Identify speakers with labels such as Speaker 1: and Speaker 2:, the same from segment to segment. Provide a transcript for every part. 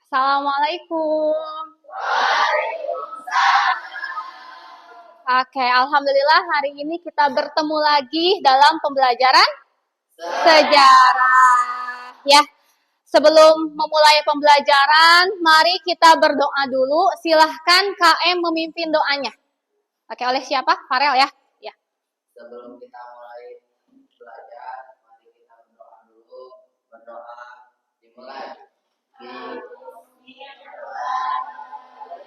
Speaker 1: Assalamualaikum. Oke, alhamdulillah hari ini kita bertemu lagi dalam pembelajaran sejarah. Ya, sebelum memulai pembelajaran, mari kita berdoa dulu. Silahkan KM memimpin doanya. Oke, oleh siapa? Farel ya? Ya.
Speaker 2: Sebelum kita mulai belajar, mari kita berdoa dulu. Berdoa dimulai.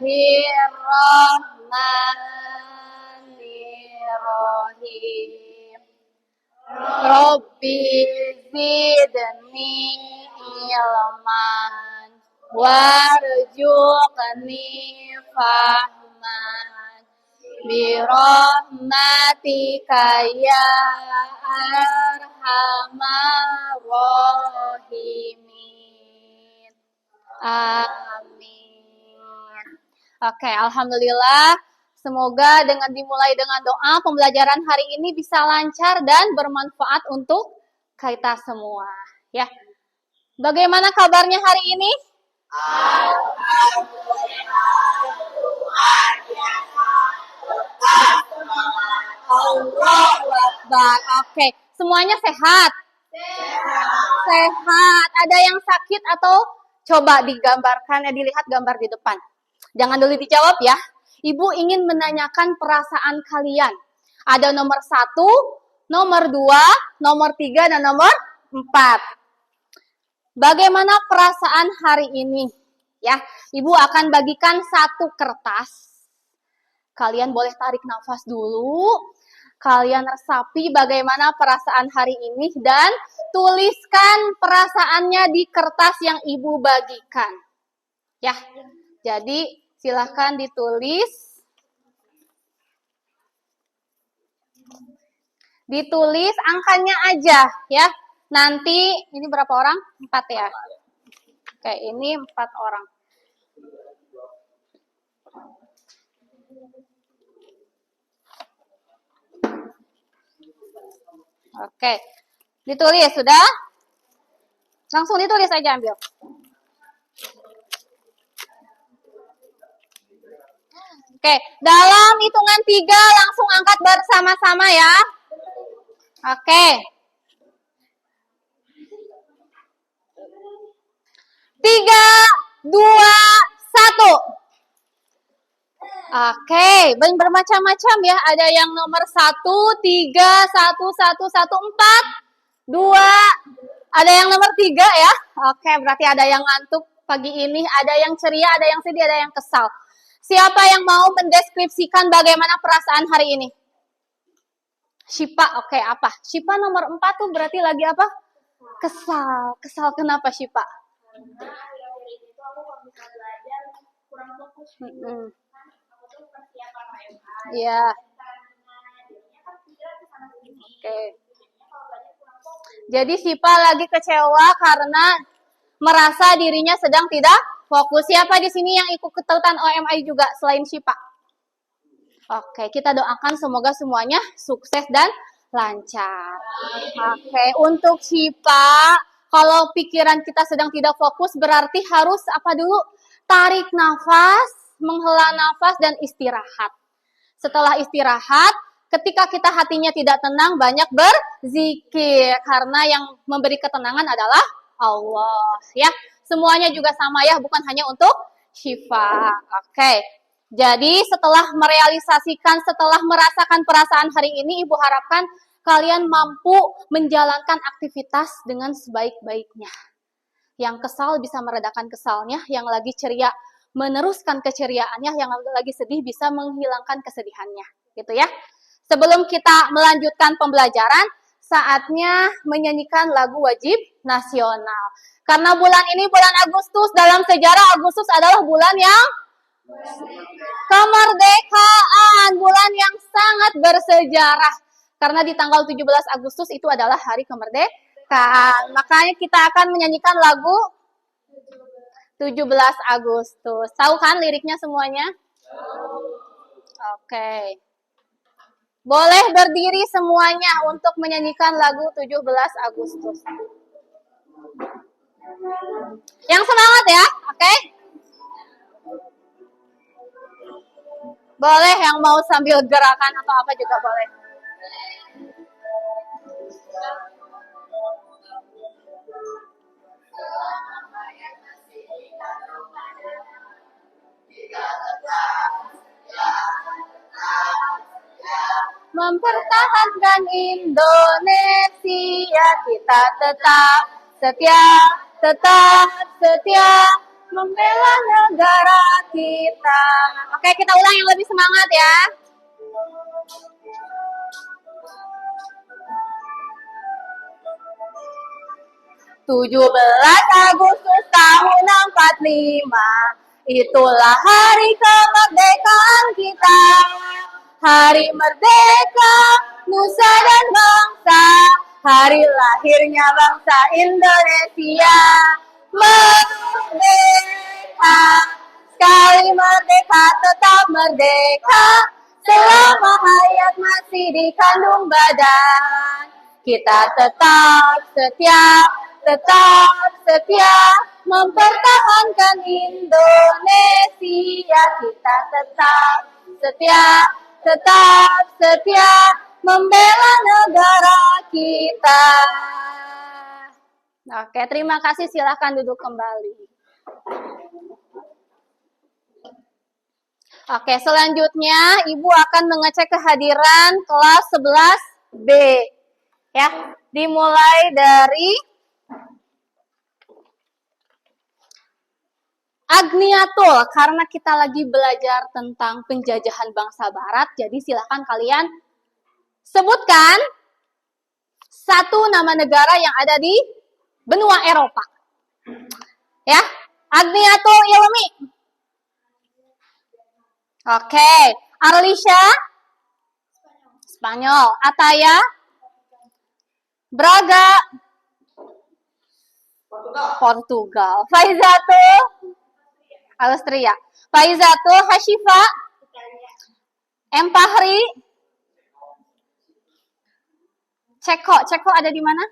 Speaker 1: Bismillahirrahmanirrahim. Rabbi zidni ilman warzuqni fahman birahmatika ya arhamar rahimin. Amin. Oke, alhamdulillah. Semoga dengan dimulai dengan doa, pembelajaran hari ini bisa lancar dan bermanfaat untuk kita semua. Ya. Bagaimana kabarnya hari ini? Allahu Akbar. Oke, semuanya sehat? Sehat. Ada yang sakit atau coba digambarkan, dilihat gambar di depan. Jangan dulu dijawab ya. Ibu ingin menanyakan perasaan kalian. Ada nomor 1, nomor 2, nomor 3, dan nomor 4. Bagaimana perasaan hari ini? Ya, Ibu akan bagikan 1 kertas. Kalian boleh tarik nafas dulu. Kalian resapi bagaimana perasaan hari ini dan tuliskan perasaannya di kertas yang Ibu bagikan. Ya, jadi silahkan ditulis. Ditulis angkanya aja ya. Nanti ini berapa orang? 4 ya. Oke, ini 4 orang. Oke. Ditulis sudah? Langsung ditulis aja, ambil. Oke, dalam hitungan 3 langsung angkat bersama-sama ya. Oke. 3, 2, 1. Oke, bermacam-macam ya. Ada yang nomor 1, 3, 1, 1, 1, 4, 2. Ada yang nomor 3 ya. Oke, berarti ada yang ngantuk pagi ini. Ada yang ceria, ada yang sedih, ada yang kesal. Siapa yang mau mendeskripsikan bagaimana perasaan hari ini? Syifa, oke, apa? Syifa nomor 4 tuh berarti lagi apa? Kesal. Kesal kenapa Syifa?
Speaker 3: Karena akhir-akhir ini tuh aku kalau bisa belajar kurang fokus. Aku tuh persiapan UMA.
Speaker 1: Iya.
Speaker 3: Jadinya kan pikiran ke sana sini.
Speaker 1: Oke.
Speaker 3: Jadinya kalau belajar kurang fokus.
Speaker 1: Jadi Syifa lagi kecewa karena merasa dirinya sedang tidak fokus. Siapa di sini yang ikut ikutan OMI juga selain Syifa? Oke, kita doakan semoga semuanya sukses dan lancar. Oke, untuk Syifa, kalau pikiran kita sedang tidak fokus berarti harus apa dulu? Tarik nafas, menghela nafas dan istirahat. Setelah istirahat, ketika kita hatinya tidak tenang, banyak berzikir karena yang memberi ketenangan adalah Allah, ya. Semuanya juga sama ya, bukan hanya untuk Syifa. Oke. Jadi setelah merealisasikan, setelah merasakan perasaan hari ini, Ibu harapkan kalian mampu menjalankan aktivitas dengan sebaik-baiknya. Yang kesal bisa meredakan kesalnya, yang lagi ceria meneruskan keceriaannya, yang lagi sedih bisa menghilangkan kesedihannya. Gitu ya. Sebelum kita melanjutkan pembelajaran, saatnya menyanyikan lagu wajib nasional. Karena bulan ini bulan Agustus, dalam sejarah Agustus adalah bulan yang kemerdekaan, bulan yang sangat bersejarah. Karena di tanggal 17 Agustus itu adalah hari kemerdekaan. Makanya kita akan menyanyikan lagu 17 Agustus. Tahu kan liriknya semuanya? Oke. Boleh berdiri semuanya untuk menyanyikan lagu 17 Agustus. Yang semangat ya, oke? Boleh yang mau sambil gerakan atau apa juga boleh. Mempertahankan Indonesia, kita tetap setia, tetap setia membela negara kita. Oke, kita ulang yang lebih semangat ya. Tujuh belas Agustus tahun 45, itulah hari kemerdekaan kita. Hari merdeka, nusa dan bangsa, hari lahirnya bangsa Indonesia. Merdeka, sekali merdeka tetap merdeka, selama hayat masih dikandung badan. Kita tetap setia mempertahankan Indonesia. Kita tetap setia membela negara kita. Oke, terima kasih. Silahkan duduk kembali. Oke, selanjutnya Ibu akan mengecek kehadiran kelas 11B. Ya, dimulai dari Agniatul, karena kita lagi belajar tentang penjajahan bangsa barat, jadi silakan kalian sebutkan satu nama negara yang ada di benua Eropa. Ya, Agniatul Ilmi. Oke, Arlisha, Spanyol. Ataya, Braga, Portugal. Faizatul, Austria. Faizatul Hashifa, Empahri, Ceko ada di mana?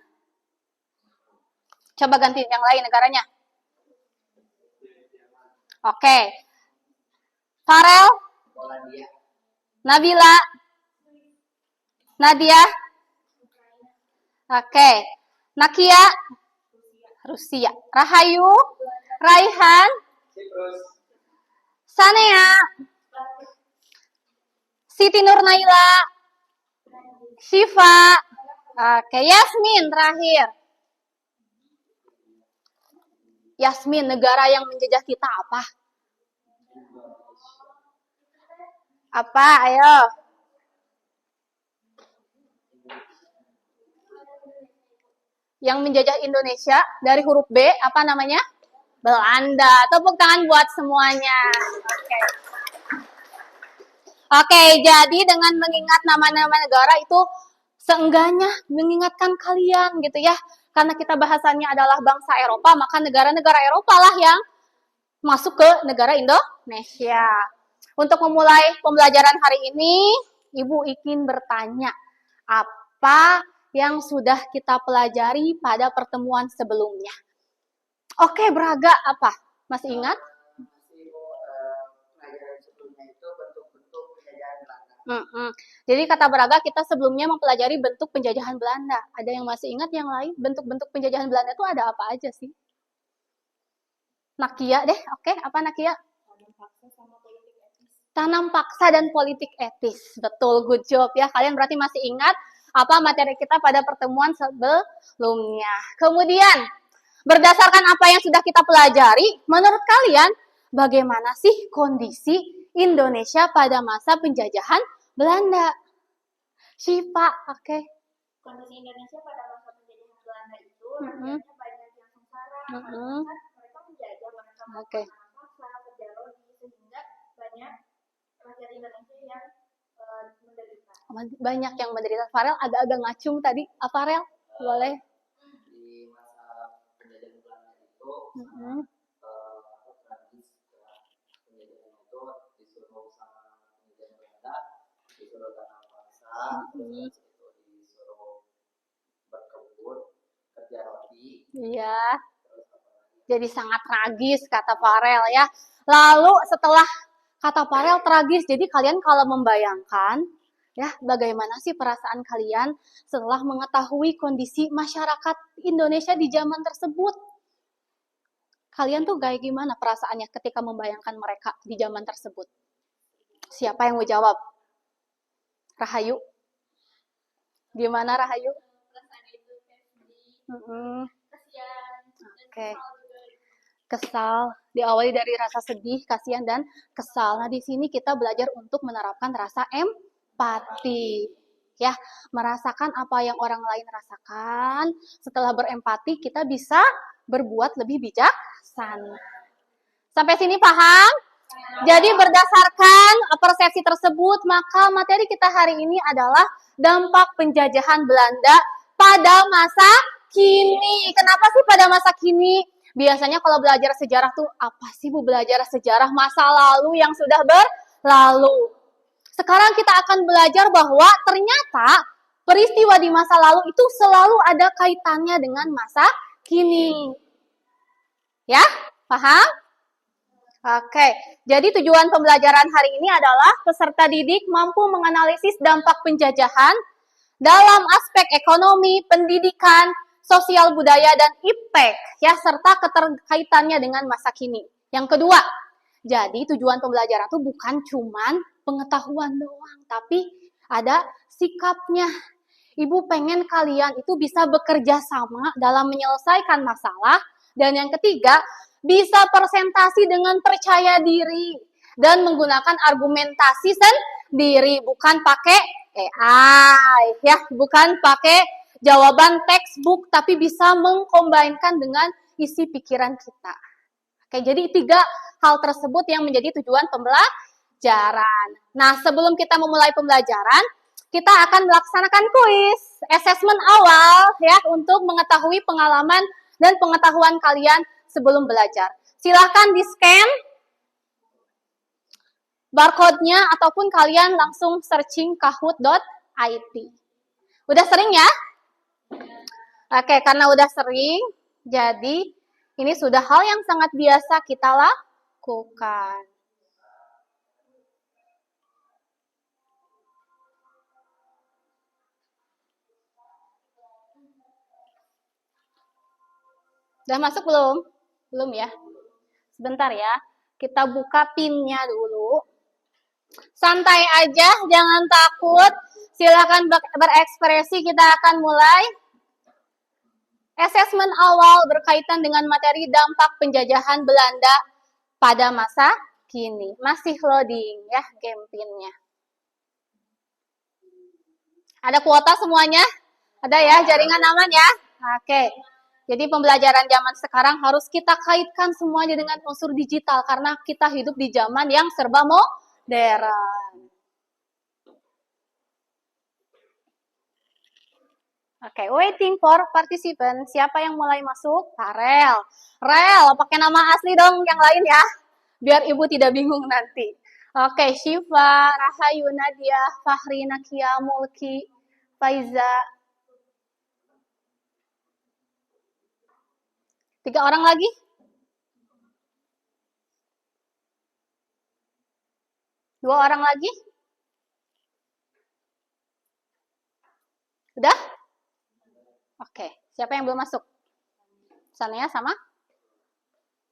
Speaker 1: Coba ganti yang lain negaranya. Oke. Farel, Nabila, Nadia. Oke. Nakia, Rusia. Rahayu, Raihan, Sanea, Siti Nurnaila, Syifa. Oke, Yasmin terakhir. Yasmin, negara yang menjajah kita apa? Apa? Ayo. Yang menjajah Indonesia dari huruf B, apa namanya? Belanda. Tepuk tangan buat semuanya. Oke, jadi dengan mengingat nama-nama negara itu seenggaknya mengingatkan kalian gitu ya. Karena kita bahasannya adalah bangsa Eropa, maka negara-negara Eropa lah yang masuk ke negara Indonesia. Untuk memulai pembelajaran hari ini, Ibu ingin bertanya, apa yang sudah kita pelajari pada pertemuan sebelumnya? Oke, Braga, apa? Masih ingat?
Speaker 2: Pelajaran sebelumnya itu bentuk-bentuk penjajahan Belanda.
Speaker 1: Jadi kata Braga, kita sebelumnya mempelajari bentuk penjajahan Belanda. Ada yang masih ingat yang lain? Bentuk-bentuk penjajahan Belanda itu ada apa aja sih? Nakia deh, oke. Apa Nakia? Tanam paksa dan politik etis. Betul, good job ya. Kalian berarti masih ingat apa materi kita pada pertemuan sebelumnya. Kemudian, berdasarkan apa yang sudah kita pelajari, menurut kalian bagaimana sih kondisi Indonesia pada masa penjajahan Belanda? Syifa, oke.
Speaker 3: Kondisi Indonesia pada masa penjajahan Belanda itu rakyatnya banyak yang sengsara karena mereka menjajah, mereka melakukan paksa, kerja lodi, sehingga banyak rakyat Indonesia yang menderita.
Speaker 1: Banyak yang menderita. Farel agak-agak ngacung tadi. Farel, boleh?
Speaker 2: Di masa penjajahan Belanda itu, penjajahan itu disuruh sama penjajahan Belanda, disuruh tanam paksa, terus itu disuruh berkebun, kerja roti,
Speaker 1: Iya.
Speaker 2: terus apa lagi?
Speaker 1: Jadi sangat tragis kata Farel ya. Lalu setelah kata Farel tragis, jadi kalian kalau membayangkan ya bagaimana sih perasaan kalian setelah mengetahui kondisi masyarakat Indonesia di zaman tersebut? Kalian tuh kayak gimana perasaannya ketika membayangkan mereka di zaman tersebut? Siapa yang mau jawab? Rahayu? Gimana Rahayu?
Speaker 3: Perasaan itu kayak sedih, kasihan, dan
Speaker 1: Oke.
Speaker 3: kesal juga.
Speaker 1: Kesal, diawali dari rasa sedih, kasihan, dan kesal. Nah, di sini kita belajar untuk menerapkan rasa empati. Ya, merasakan apa yang orang lain rasakan. Setelah berempati, kita bisa berbuat lebih bijaksana. Sampai sini paham? Jadi berdasarkan persepsi tersebut, maka materi kita hari ini adalah dampak penjajahan Belanda pada masa kini. Kenapa sih pada masa kini? Biasanya kalau belajar sejarah tuh, apa sih Bu belajar sejarah masa lalu yang sudah berlalu? Sekarang kita akan belajar bahwa ternyata peristiwa di masa lalu itu selalu ada kaitannya dengan masa kini. Ya, paham? Oke, jadi tujuan pembelajaran hari ini adalah peserta didik mampu menganalisis dampak penjajahan dalam aspek ekonomi, pendidikan, sosial budaya, dan iptek, ya, serta keterkaitannya dengan masa kini. Yang kedua, jadi tujuan pembelajaran itu bukan cuman pengetahuan doang, tapi ada sikapnya. Ibu pengen kalian itu bisa bekerja sama dalam menyelesaikan masalah. Dan yang ketiga, bisa presentasi dengan percaya diri dan menggunakan argumentasi sendiri, bukan pakai AI, ya, bukan pakai jawaban textbook, tapi bisa mengkombinkan dengan isi pikiran kita. Oke, jadi 3 hal tersebut yang menjadi tujuan pembelajaran. Nah, sebelum kita memulai pembelajaran, kita akan melaksanakan kuis, assessment awal ya untuk mengetahui pengalaman dan pengetahuan kalian sebelum belajar. Silahkan di-scan barcode-nya ataupun kalian langsung searching kahoot.it. Udah sering ya? Oke, karena udah sering, jadi ini sudah hal yang sangat biasa kita lakukan. Udah masuk belum? Belum ya? Sebentar ya. Kita buka PIN-nya dulu. Santai aja, jangan takut. Silakan berekspresi, kita akan mulai. Assessment awal berkaitan dengan materi dampak penjajahan Belanda pada masa kini. Masih loading ya game PIN-nya. Ada kuota semuanya? Ada ya, jaringan aman ya? Oke. Jadi pembelajaran zaman sekarang harus kita kaitkan semuanya dengan unsur digital karena kita hidup di zaman yang serba modern. Oke, waiting for participant. Siapa yang mulai masuk? Farel. Rel, pakai nama asli dong yang lain ya. Biar ibu tidak bingung nanti. Oke, Syifa, Rahayu, Nadia, Fahri, Nakia, Mulki, Faiza. 3 orang lagi? Dua orang lagi? Udah? Oke, siapa yang belum masuk? Sanaya sama?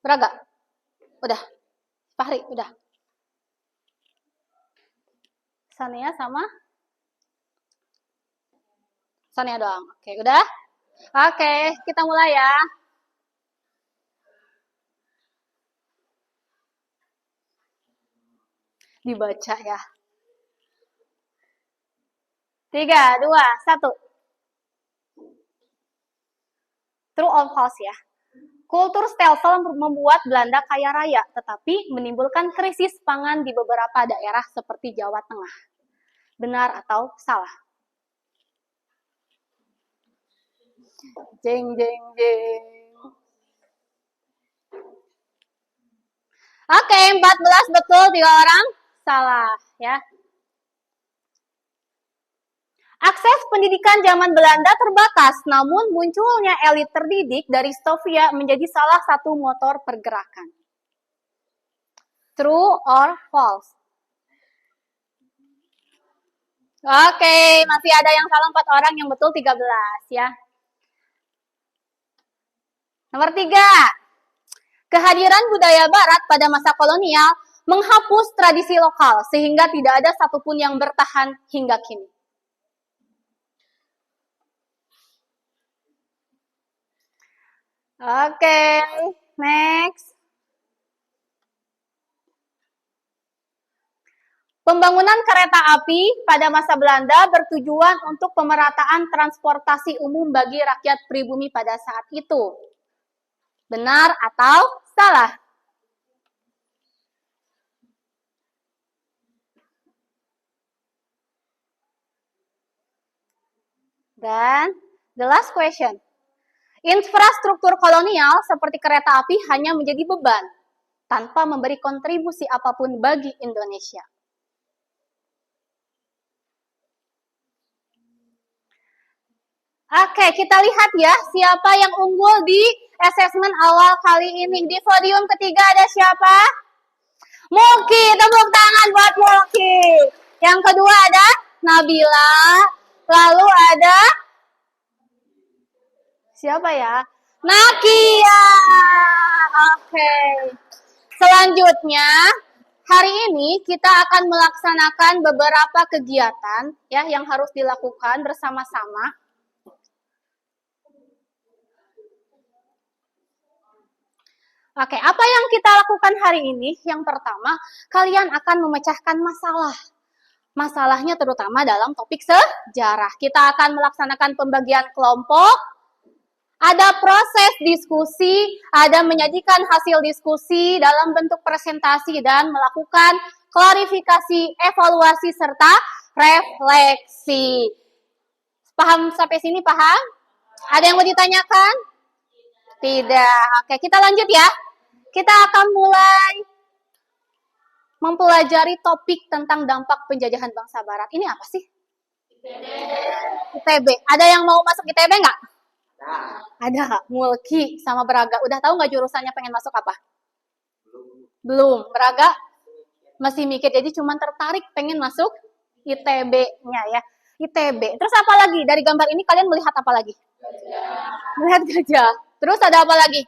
Speaker 1: Braga? Udah. Fahri, udah. Sanaya sama? Sanaya doang. Oke, udah? Oke, kita mulai ya. Dibaca ya. 3, 2, 1. True or false ya. Kultur stelsel membuat Belanda kaya raya, tetapi menimbulkan krisis pangan di beberapa daerah seperti Jawa Tengah. Benar atau salah? Jeng, jeng, jeng. Oke, 14 betul, 3 orang salah ya. Akses pendidikan zaman Belanda terbatas, namun munculnya elit terdidik dari Stovia menjadi salah satu motor pergerakan. True or false? Oke, masih ada yang salah 4 orang, yang betul 13 ya. Nomor 3. Kehadiran budaya barat pada masa kolonial menghapus tradisi lokal sehingga tidak ada satupun yang bertahan hingga kini. Oke, next. Pembangunan kereta api pada masa Belanda bertujuan untuk pemerataan transportasi umum bagi rakyat pribumi pada saat itu. Benar atau salah? Dan the last question. Infrastruktur kolonial seperti kereta api hanya menjadi beban tanpa memberi kontribusi apapun bagi Indonesia. Oke, kita lihat ya siapa yang unggul di asesmen awal kali ini. Di podium ketiga ada siapa? Mulki, tepuk tangan buat Mulki. Yang kedua ada Nabila. Lalu ada siapa ya? Nakia. Oke. Selanjutnya, hari ini kita akan melaksanakan beberapa kegiatan ya yang harus dilakukan bersama-sama. Oke, apa yang kita lakukan hari ini? Yang pertama, kalian akan memecahkan masalah. Masalahnya terutama dalam topik sejarah. Kita akan melaksanakan pembagian kelompok, ada proses diskusi, ada menyajikan hasil diskusi dalam bentuk presentasi dan melakukan klarifikasi, evaluasi, serta refleksi. Paham sampai sini, paham? Ada yang mau ditanyakan? Tidak. Oke, kita lanjut ya. Kita akan mulai mempelajari topik tentang dampak penjajahan bangsa Barat. Ini apa sih? ITB. Ada yang mau masuk ITB nggak? Ada. Mulki sama Braga. Udah tahu nggak jurusannya pengen masuk apa? Belum. Braga masih mikir. Jadi cuma tertarik pengen masuk ITB-nya ya. ITB. Terus apa lagi? Dari gambar ini kalian melihat apa lagi? Melihat gajah. Terus ada apa lagi?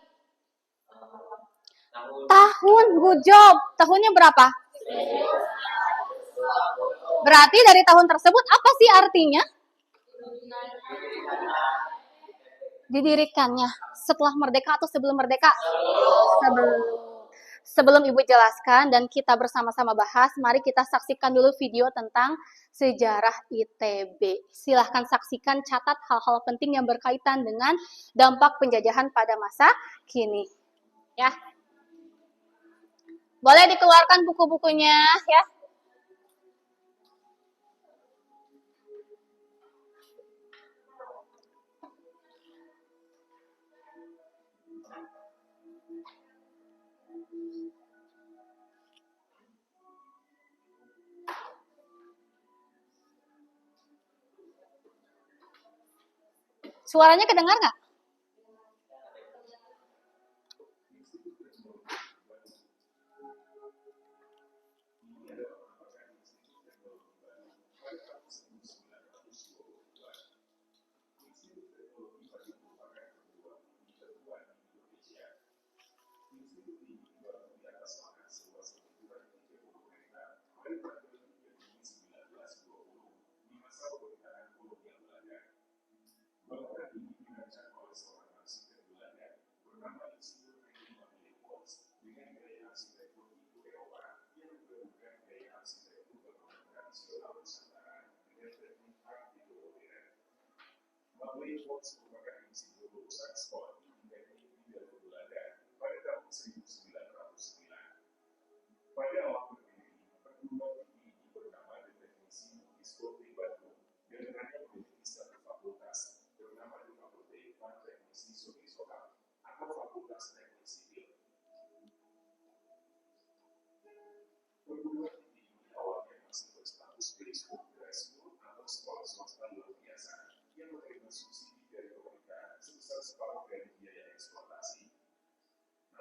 Speaker 1: Tahun, good job. Tahunnya berapa? Berarti dari tahun tersebut apa sih artinya? Didirikannya setelah merdeka atau sebelum merdeka? Sebelum Ibu jelaskan dan kita bersama-sama bahas, mari kita saksikan dulu video tentang sejarah ITB. Silahkan saksikan, catat hal-hal penting yang berkaitan dengan dampak penjajahan pada masa kini. Ya. Boleh dikeluarkan buku-bukunya ya. Suaranya kedengar nggak?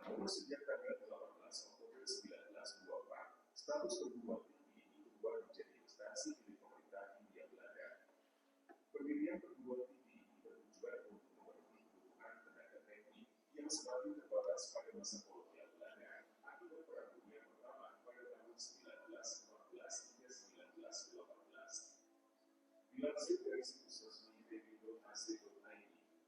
Speaker 4: Namun sejak tanggal 18 Oktober 1924, status perguruan tinggi diubah menjadi instansi milik pemerintah Hindia Belanda. Pendirian perguruan tinggi bertujuan untuk memenuhi kebutuhan tenaga teknik yang semakin terbatas pada masa kolonial Belanda akibat Perang Dunia Pertama pada tahun 1914 hingga 1918. Dilansir dari situs resmi www.ac.id,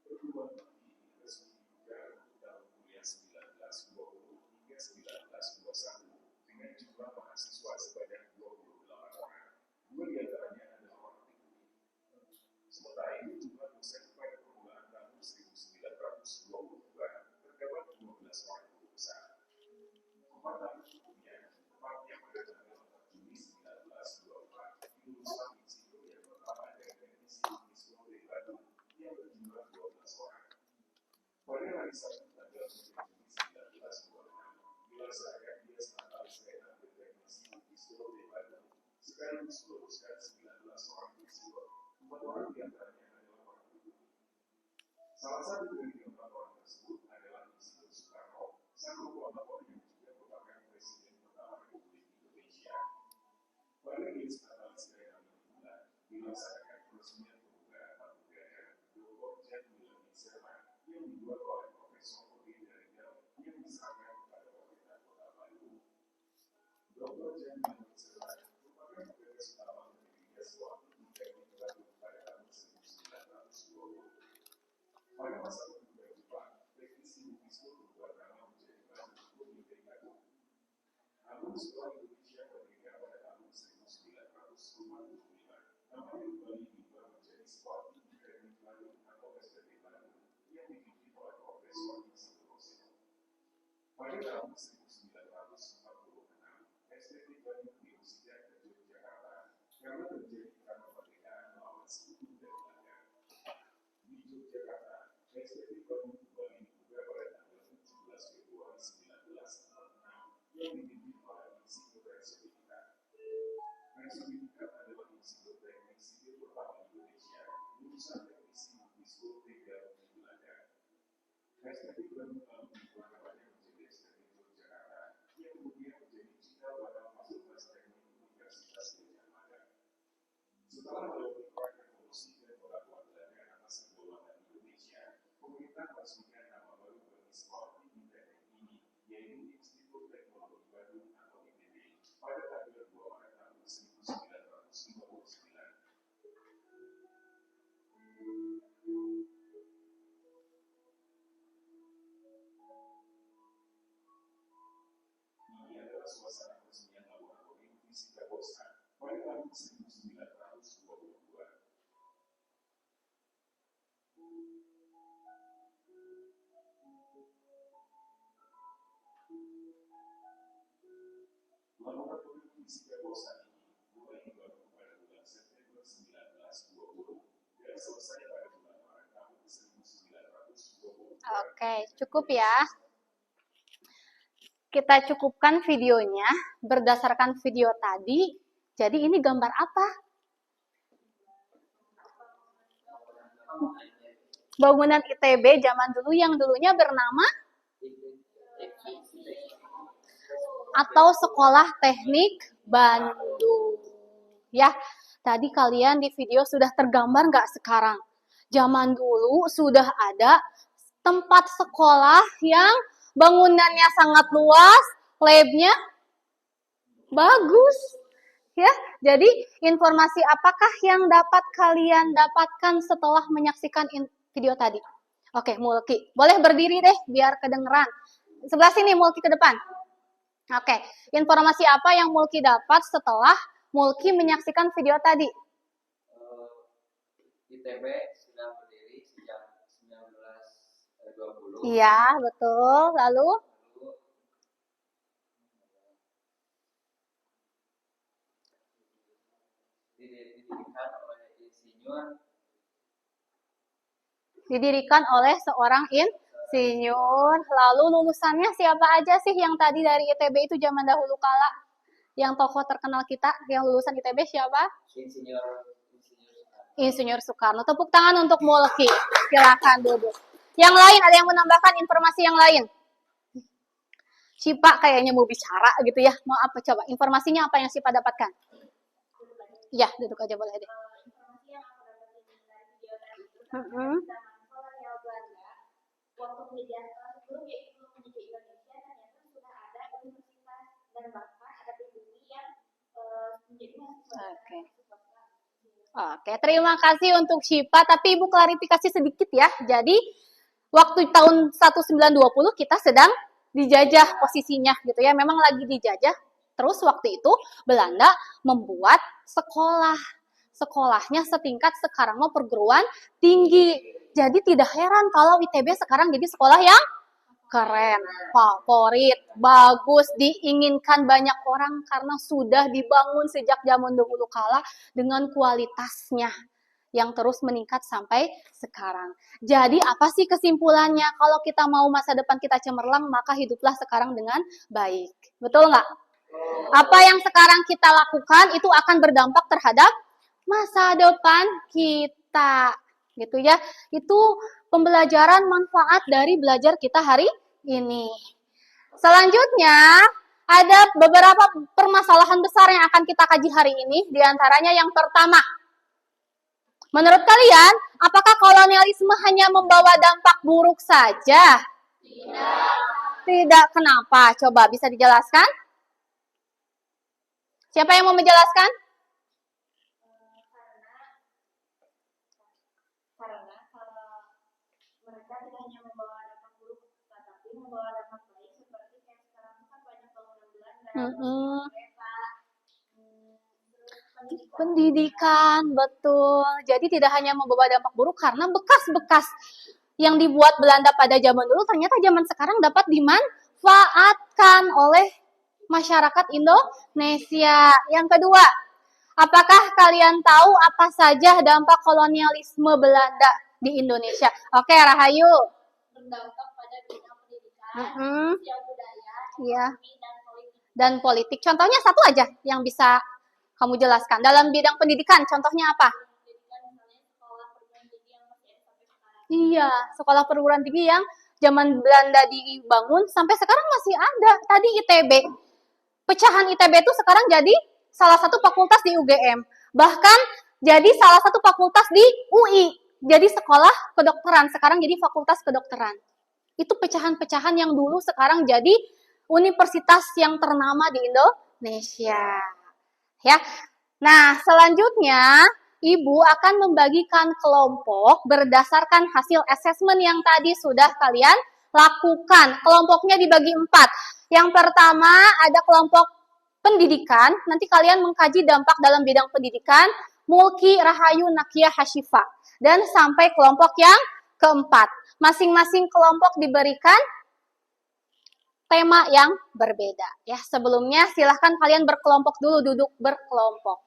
Speaker 4: perguruan tinggi resmi dibuka untuk tahun kuliah 1920 hingga 1921 dengan jumlah mahasiswa sebanyak 28 orang. 2 diantaranya adalah orang pribumi. Sementara itu, jumlah dosen pada permulaan tahun 1922 terdapat 12 orang guru besar. 4 tahun kemudian, tepatnya pada tanggal 4 Juni 1924, dilulusan insinyur yang pertama dari Teknisi Uniswa dari Bandung yang berjumlah 12 orang. Pada hari Sabtu tanggal 7 Juni 1926, dilaksanakan bias natal senat Teknisi Uniswa dari Bandung sekaligus meluluskan 19 orang insinyur. 4 orang diantaranya adalah orang pribumi. Salah satu dari 4 orang tersebut adalah Insinyur Soekarno, sang proklamator yang juga merupakan Presiden pertama Republik Indonesia. Pada bias natal senat bulan dilaksanakan peresmian pembukaan Patung Gajah Dr. Jan Wilhelmine Serman yang dibuat oleh Profesor Odin Darendel yang diserahkan kepada pemerintah Kota Bandung. Dr. Jan Wilhelmine Serman merupakan penggagas utama pendirinya suatu Teknik Bandung pada tahun 1920. Pada masa Orde Jepang, Teknisi Uniswa berubah nama menjadi Bandung Komite Bandung. Namun setelah Indonesia merdeka pada tahun 1945, namanya kembali diubah menjadi Suatu Teknik Bandung atau STB Bandung yang dipimpin oleh Profesor Insinyur Roseno. Pada tahun 1946, STB Bandung diusirkan ke Yogyakarta karena terjadi perang kemerdekaan melawan Sekutu dan Belanda. Di Yogyakarta, STB Bandung kembali dibuka pada tanggal 17 Februari 1946 yang dipimpin oleh Insinyur Renzo Renzo adalah insinyur teknik sipil pertama Indonesia, lulusan Teknisi Uniswa Tegak di Belanda. STB Bandung lalu dibuka kepadanya menjadi STB Yogyakarta, yang kemudian menjadi cikal bakal Fakultas Teknik Universitas Gadjah Mada. Setelah melalui perang revolusi dan pengakuan Belanda atas kedaulatan Indonesia, pemerintah meresmikan nama baru bagi sekolah tinggi teknik ini, yaitu Institut Teknologi Bandung atau ITB, pada tanggal 2 Maret tahun 1959. Ini adalah suasana peresmian laboratorium fisika Boston pada tahun 1922. Laboratorium fisika Boston ini mulai dibangun pada bulan September 1920 dan selesai pada bulan Maret tahun 1920.
Speaker 1: Oke, cukup ya. Kita cukupkan videonya berdasarkan video tadi. Jadi ini gambar apa? Bangunan ITB zaman dulu yang dulunya bernama atau Sekolah Teknik Bandung. Ya, tadi kalian di video sudah tergambar nggak sekarang? Zaman dulu sudah ada tempat sekolah yang bangunannya sangat luas, labnya bagus. Ya, jadi informasi apakah yang dapat kalian dapatkan setelah menyaksikan video tadi? Oke, Mulki, boleh berdiri deh biar kedengeran. Sebelah sini Mulki ke depan. Oke, informasi apa yang Mulki dapat setelah Mulki menyaksikan video tadi?
Speaker 2: ITB sudah berdiri sejak 1920.
Speaker 1: Iya, betul. Lalu? Didirikan oleh seorang insinyur. Lalu lulusannya siapa aja sih yang tadi dari ITB itu zaman dahulu kala? Yang tokoh terkenal kita yang lulusan ITB siapa? Insinyur Soekarno. Tepuk tangan untuk Mulki. Silakan duduk. Yang lain ada yang menambahkan informasi yang lain? Sipa kayaknya mau bicara gitu ya. Mau apa coba? Informasinya apa yang Sipa dapatkan? Iya, duduk aja boleh deh.
Speaker 3: Informasi yang aku dapatin dari video tadi itu
Speaker 1: Mm-mm.
Speaker 3: zaman kolonial Belanda, waktu penjajah sebelum yaitu menjajah Indonesia, ternyata sudah ada universitas dan bahkan ada pribumi yang menjadi mahasiswa.
Speaker 1: Oke. Oke, terima kasih untuk Syifa. Tapi Ibu klarifikasi sedikit ya. Jadi, waktu tahun 1920 kita sedang dijajah posisinya gitu ya. Memang lagi dijajah. Terus waktu itu Belanda membuat sekolah. Sekolahnya setingkat sekarang mau perguruan tinggi. Jadi tidak heran kalau ITB sekarang jadi sekolah yang keren, favorit, bagus, diinginkan banyak orang karena sudah dibangun sejak zaman dahulu kala dengan kualitasnya yang terus meningkat sampai sekarang. Jadi apa sih kesimpulannya? Kalau kita mau masa depan kita cemerlang, maka hiduplah sekarang dengan baik. Betul nggak? Apa yang sekarang kita lakukan itu akan berdampak terhadap masa depan kita. Gitu ya. Itu pembelajaran manfaat dari belajar kita hari ini. Selanjutnya, ada beberapa permasalahan besar yang akan kita kaji hari ini. Di antaranya yang pertama, menurut kalian, apakah kolonialisme hanya membawa dampak buruk saja? Tidak. Kenapa? Coba bisa dijelaskan? Siapa yang mau menjelaskan?
Speaker 3: Karena mereka tidak hanya membawa dampak buruk, tetapi membawa dampak baik seperti yang sekarang kan banyak bangunan Belanda, kereta,
Speaker 1: Pendidikan, betul. Jadi tidak hanya membawa dampak buruk karena bekas-bekas yang dibuat Belanda pada zaman dulu ternyata zaman sekarang dapat dimanfaatkan oleh masyarakat Indonesia. Yang kedua, apakah kalian tahu apa saja dampak kolonialisme Belanda di Indonesia? Oke, Rahayu.
Speaker 3: berdampak pada bidang pendidikan,
Speaker 1: Mm-mm.
Speaker 3: sosial budaya,
Speaker 1: Iya.
Speaker 3: ekonomi, dan politik.
Speaker 1: Dan politik. Contohnya satu aja yang bisa kamu jelaskan. Dalam bidang pendidikan, contohnya apa?
Speaker 3: Pendidikan misalnya sekolah perguruan tinggi yang masih ada sampai sekarang.
Speaker 1: Iya, sekolah perguruan tinggi yang zaman Belanda dibangun sampai sekarang masih ada. Tadi ITB. Pecahan ITB itu sekarang jadi salah satu fakultas di UGM. Bahkan jadi salah satu fakultas di UI. Jadi sekolah kedokteran, sekarang jadi fakultas kedokteran. Itu pecahan-pecahan yang dulu sekarang jadi universitas yang ternama di Indonesia. Ya. Nah, selanjutnya Ibu akan membagikan kelompok berdasarkan hasil asesmen yang tadi sudah kalian lakukan. Kelompoknya dibagi 4. Yang pertama ada kelompok pendidikan. Nanti kalian mengkaji dampak dalam bidang pendidikan. Mulki, Rahayu, Nakia, Hasyifa. Dan sampai kelompok yang keempat. Masing-masing kelompok diberikan tema yang berbeda. Ya, sebelumnya silahkan kalian berkelompok dulu, duduk berkelompok.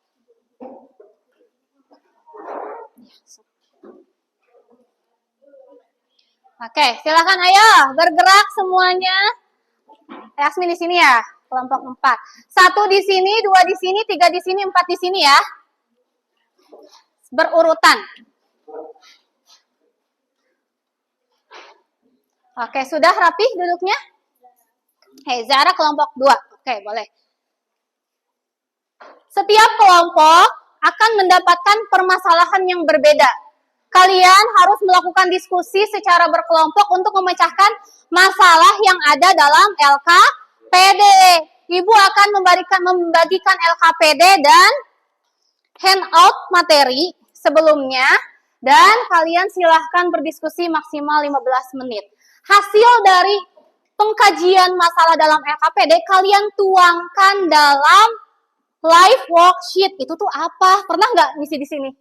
Speaker 1: Oke, silakan ayo bergerak semuanya. Yasmin di sini ya, kelompok 4. 1 di sini, 2 di sini, 3 di sini, 4 di sini ya. Berurutan. Oke, sudah rapi duduknya? Hei, Zara kelompok 2. Oke, boleh. Setiap kelompok akan mendapatkan permasalahan yang berbeda. Kalian harus melakukan diskusi secara berkelompok untuk memecahkan masalah yang ada dalam LKPD. Ibu akan membagikan LKPD dan handout materi sebelumnya dan kalian silahkan berdiskusi maksimal 15 menit. Hasil dari pengkajian masalah dalam LKPD kalian tuangkan dalam live worksheet. Itu tuh apa? Pernah nggak ngisi di sini?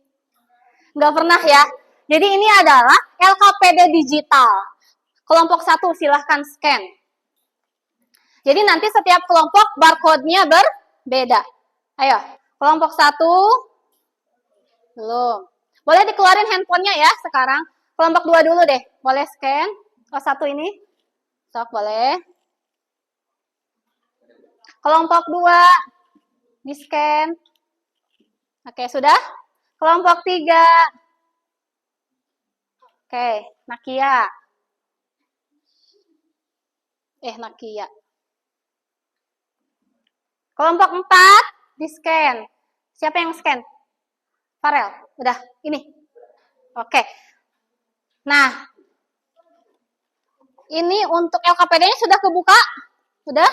Speaker 1: Nggak pernah ya. Jadi ini adalah LKPD digital. Kelompok 1 silahkan scan. Jadi nanti setiap kelompok barcode-nya berbeda. Ayo, kelompok 1 belum. Boleh dikeluarin handphonenya ya sekarang. Kelompok 2 dulu deh. Boleh scan. Oh, 1 ini. Sok, boleh. Kelompok 2 di scan. Oke, sudah? Kelompok 3. Oke, Nakia. Nakia. Kelompok 4 di-scan. Siapa yang scan? Farel. Udah, ini. Oke. Nah, ini untuk LKPD-nya sudah kebuka? Sudah?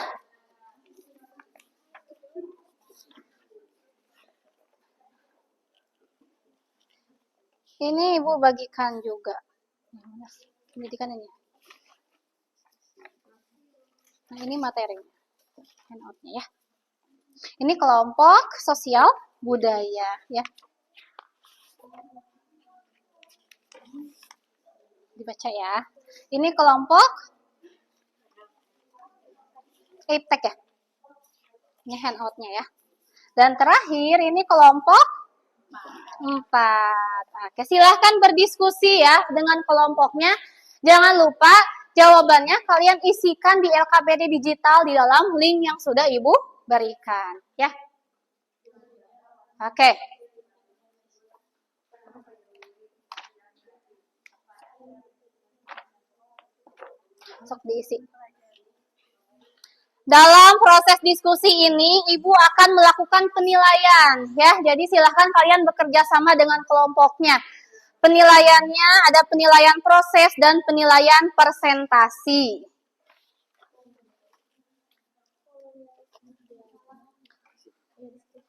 Speaker 1: Ini Ibu bagikan juga. Pendidikan ini. Nah, ini materinya. Handout-nya ya. Ini kelompok sosial budaya ya. Dibaca ya. Ini kelompok iptek ya. Ini handout-nya ya. Dan terakhir ini kelompok 4. Oke, silahkan berdiskusi ya dengan kelompoknya. Jangan lupa jawabannya kalian isikan di LKPD digital di dalam link yang sudah Ibu berikan ya. Oke. Sok diisi. Dalam proses diskusi ini, Ibu akan melakukan penilaian, ya. Jadi silahkan kalian bekerja sama dengan kelompoknya. Penilaiannya ada penilaian proses dan penilaian presentasi.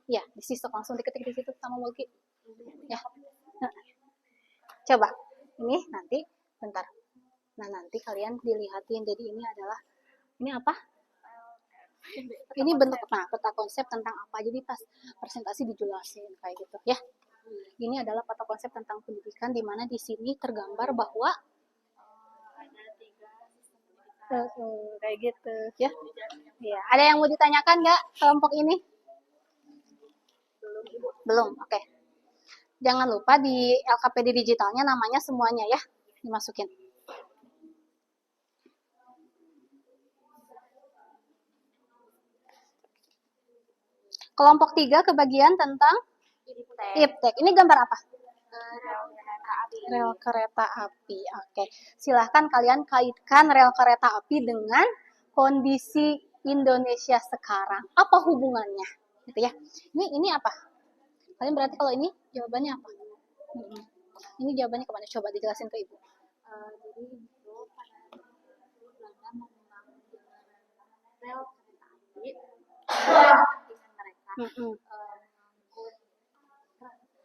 Speaker 1: Ya, di situ langsung diketik di situ sama Mulki. Ya. Nah, coba, ini nanti, bentar. Nah, nanti kalian dilihatin. Jadi ini adalah, ini apa? Ini bentuk peta konsep tentang apa, jadi pas presentasi dijelasin kayak gitu ya. Ini adalah peta konsep tentang pendidikan, di mana di sini tergambar bahwa kayak gitu ya. Ya, ada yang mau ditanyakan nggak kelompok ini? Belum, oke. Jangan lupa di LKPD digitalnya namanya semuanya ya dimasukin. Kelompok 3 kebagian tentang iptek. Ini gambar apa? Rel kereta api. Oke. Silahkan kalian kaitkan rel kereta api dengan kondisi Indonesia sekarang. Apa hubungannya? Gitu ya. Ini apa? Kalian berarti kalau ini jawabannya apa? Ini jawabannya kemana? Coba dijelasin ke Ibu.
Speaker 3: Jadi itu pada Belanda menggunakan rel kereta api dengan mereka mengangkut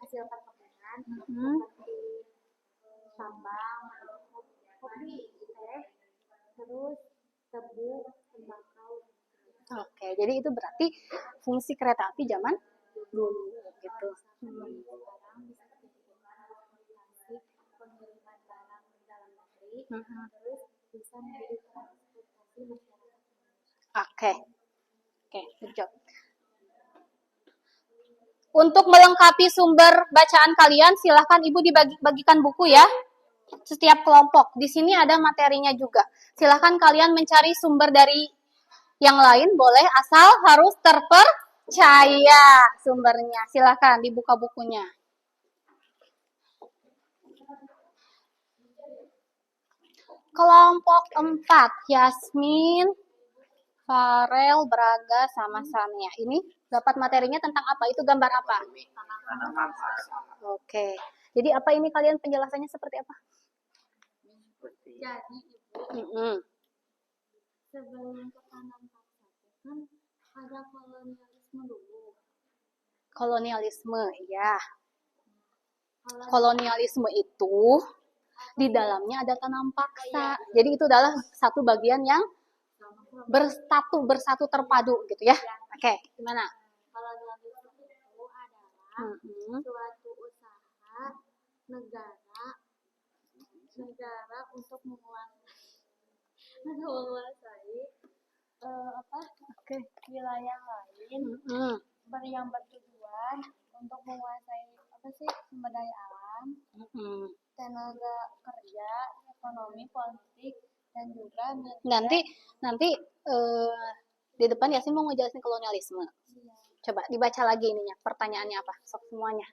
Speaker 3: hasil perkebunan seperti tambang, kopi, teh, terus tebu, tembakau.
Speaker 1: Oke, jadi itu berarti fungsi kereta api zaman dulu gitu.
Speaker 3: Sekarang bisa digunakan untuk pengiriman barang ke dalam negeri, terus bisa menjadi transportasi masyarakat.
Speaker 1: Oke, good job. Untuk melengkapi sumber bacaan kalian, silahkan Ibu dibagikan buku ya. Setiap kelompok. Di sini ada materinya juga. Silahkan kalian mencari sumber dari yang lain, boleh, asal harus terpercaya sumbernya. Silahkan dibuka bukunya. Kelompok 4, Yasmin, Farel, Braga, sama Sania. Ini dapat materinya tentang apa? Itu gambar apa? Oke. Jadi apa ini kalian penjelasannya seperti apa?
Speaker 3: Jadi Ibu, sebelum ke tanam paksa kan ada kolonialisme dulu.
Speaker 1: Kolonialisme, ya. Kolonialisme itu di dalamnya ada tanam paksa. Jadi itu adalah satu bagian yang bersatu terpadu gitu ya. Oke, gimana?
Speaker 3: Kolonialisme itu adalah suatu usaha negara untuk menguasai wilayah lain yang bertujuan untuk menguasai sumber daya alam, tenaga kerja, ekonomi, politik, dan juga nanti di depan Yasin mau ngejelasin kolonialisme. Coba dibaca lagi ininya, pertanyaannya apa? Sok semuanya.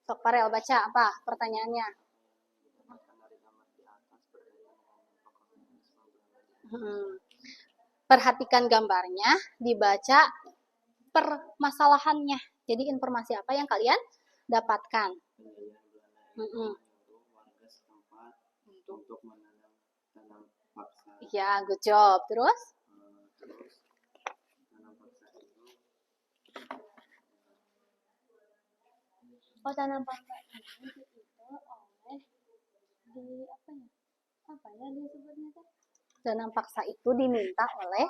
Speaker 3: Sok Farel baca apa pertanyaannya? Perhatikan gambarnya, dibaca
Speaker 1: permasalahannya. Jadi informasi apa yang kalian dapatkan?
Speaker 2: Penjajahan Belanda
Speaker 1: Mm-mm.
Speaker 2: menyuruh warga setempat untuk menanam tanam paksa.
Speaker 1: Ya, good job. Terus?
Speaker 2: Terus tanam paksa itu
Speaker 1: Tanam paksa ini itu oleh di apa ya disebutnya teh? Tanam paksa itu diminta oleh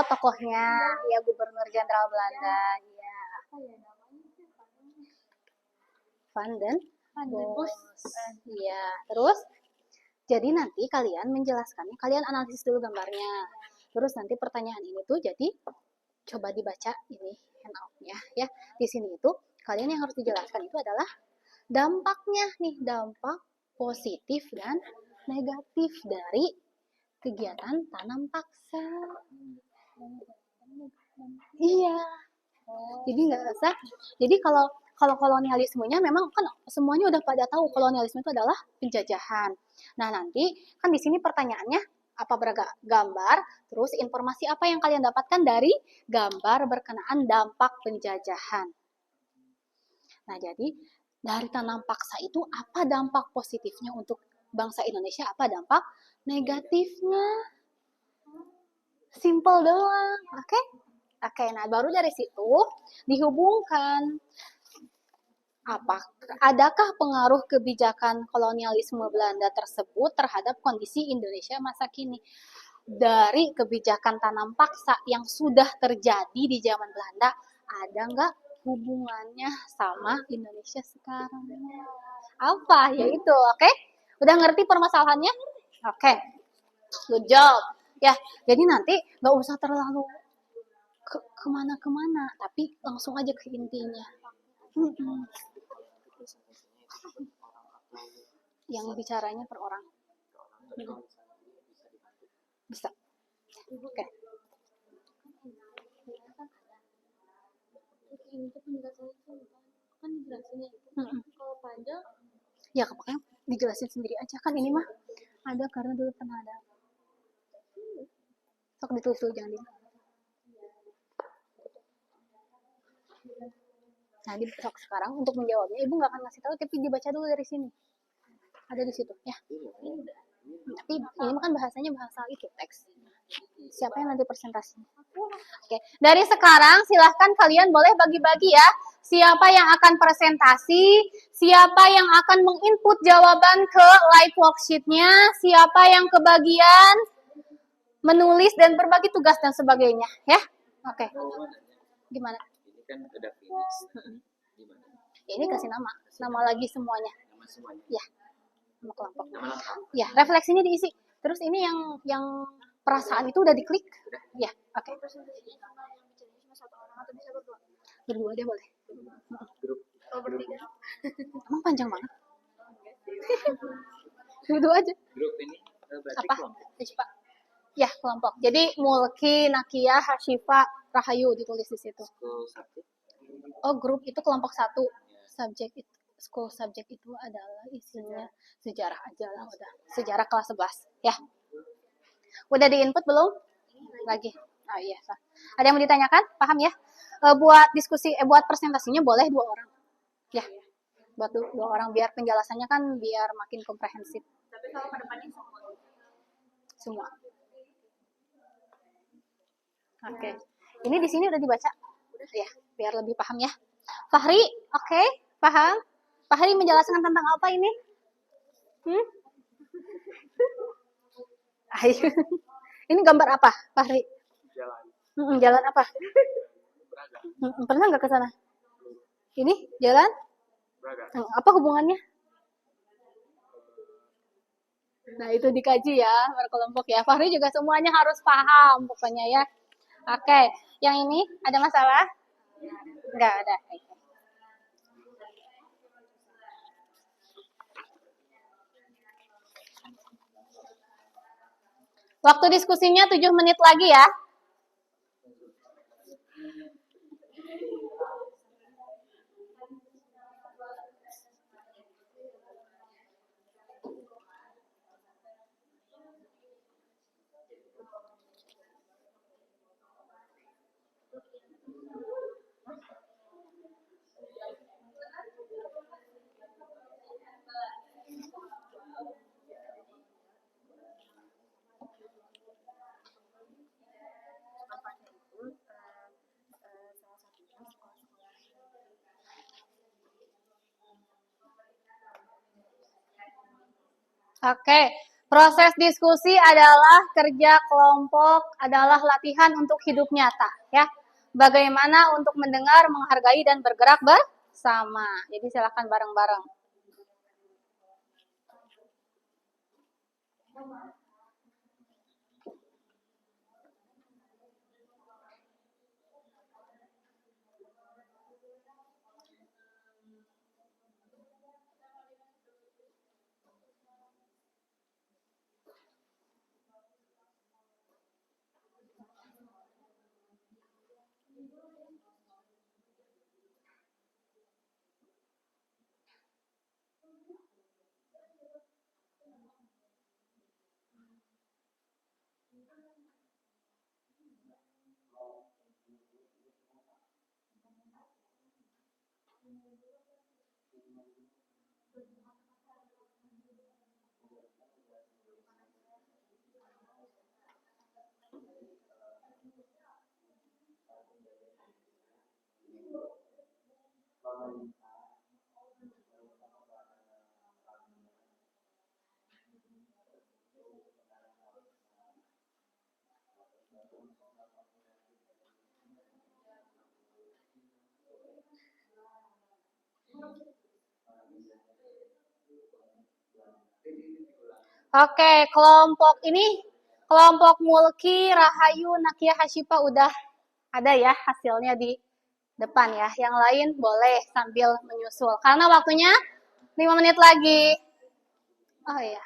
Speaker 1: tokohnya, ya Gubernur Jenderal Belanda, ya. Van den Bosch. Iya, terus jadi nanti kalian menjelaskannya, kalian analisis dulu gambarnya. Terus nanti pertanyaan ini tuh jadi coba dibaca ini handout-nya ya. Di sini itu kalian yang harus dijelaskan itu adalah dampaknya nih, dampak positif dan negatif dari kegiatan tanam paksa. Iya. Jadi nggak usah. Jadi kalau kolonialismenya memang kan semuanya udah pada tahu kolonialisme itu adalah penjajahan. Nah, nanti kan di sini pertanyaannya apa gambar, terus informasi apa yang kalian dapatkan dari gambar berkenaan dampak penjajahan. Nah, jadi dari tanam paksa itu apa dampak positifnya untuk bangsa Indonesia, apa dampak negatifnya? Simple doang, oke? Oke, nah baru dari situ dihubungkan adakah pengaruh kebijakan kolonialisme Belanda tersebut terhadap kondisi Indonesia masa kini? Dari kebijakan tanam paksa yang sudah terjadi di zaman Belanda, ada nggak hubungannya sama Indonesia sekarang? Apa? Yaitu, oke? Udah ngerti permasalahannya? Oke, good job. Ya, jadi nanti nggak usah terlalu kemana-kemana, tapi langsung aja ke intinya. Yang bicaranya per orang. Bisa. Oke.
Speaker 3: Ini tuh penjelasannya kan dijelasinnya itu. Kalau panjang
Speaker 1: Ya, makanya dijelasin sendiri aja kan ini mah ada karena dulu pernah ada. Sok ditulis dulu jangan di. Nah, di sok sekarang untuk menjawabnya ibu nggak akan ngasih tahu, tapi dibaca dulu dari sini. Ada di situ ya. Tapi ini kan bahasanya bahasa itu teks. Siapa yang nanti presentasinya? Oke. Dari sekarang silahkan kalian boleh bagi-bagi ya. Siapa yang akan presentasi, siapa yang akan menginput jawaban ke live worksheet-nya, siapa yang kebagian menulis dan berbagi tugas dan sebagainya, ya. Oke. Gimana?
Speaker 2: ini kan udah finish. Gimana?
Speaker 1: Ini kasih nama lagi semuanya.
Speaker 2: Nama semuanya.
Speaker 1: Ya. Nama kelompok.
Speaker 2: Nama lengkap.
Speaker 1: Ya, refleksinya diisi. Terus ini yang perasaan itu udah diklik? Ya, oke.
Speaker 3: presentasinya cuma yang bicaranya cuma satu orang atau bisa berdua?
Speaker 1: Berdua deh boleh.
Speaker 2: Grup.
Speaker 3: Kalau bertiga?
Speaker 1: Emang panjang banget? Dua aja.
Speaker 2: Grup ini berarti
Speaker 1: Apa?
Speaker 2: kelompok.
Speaker 1: Coba. Ya, kelompok. Jadi Mulki, Nakia, Hasyifa, Rahayu ditulis di situ.
Speaker 2: School subject.
Speaker 1: Oh, grup itu kelompok 1. Subjek itu school subject itu adalah isinya sejarah aja lah udah. Sejarah kelas 11, ya. Udah di-input belum? Lagi. Oh iya, sah. Ada yang mau ditanyakan? Paham ya? Buat diskusi buat presentasinya boleh 2 orang. Ya. Buat 2 orang biar penjelasannya kan biar makin komprehensif.
Speaker 3: Tapi kalau ke depannya
Speaker 1: Semua. Oke. Ini di sini udah dibaca? Udah ya, biar lebih paham ya. Fahri, oke, paham? Fahri menjelaskan tentang apa ini? Ayo. Ini gambar apa, Fahri?
Speaker 2: Jalan.
Speaker 1: Jalan apa?
Speaker 2: Braga.
Speaker 1: Pernah nggak ke sana? Ini jalan?
Speaker 2: Braga.
Speaker 1: Apa hubungannya? Nah, itu dikaji ya, berkelompok ya. Fahri juga semuanya harus paham pokoknya ya. Oke, yang ini ada masalah? Enggak ada. Waktu diskusinya 7 menit lagi ya. Oke, proses diskusi adalah kerja kelompok, adalah latihan untuk hidup nyata, ya. Bagaimana untuk mendengar, menghargai, dan bergerak bersama. Jadi silakan bareng-bareng. Oke, kelompok ini, kelompok Mulki, Rahayu, Nakia, Hasyifa udah ada ya hasilnya di depan ya. Yang lain boleh sambil menyusul. Karena waktunya 5 menit lagi. Oh iya.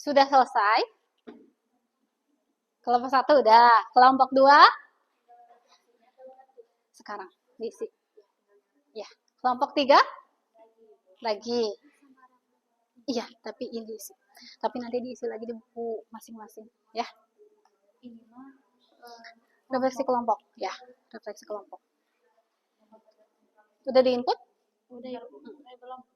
Speaker 1: Sudah selesai? Kelompok 1 udah. Kelompok 2? Sekarang diisi. Ya. Kelompok 3? Lagi. Iya, tapi ini diisi. Tapi nanti diisi lagi di buku masing-masing, ya. Refleksi kelompok, ya. Refleksi kelompok. Udah di input?
Speaker 3: Udah ya, belum.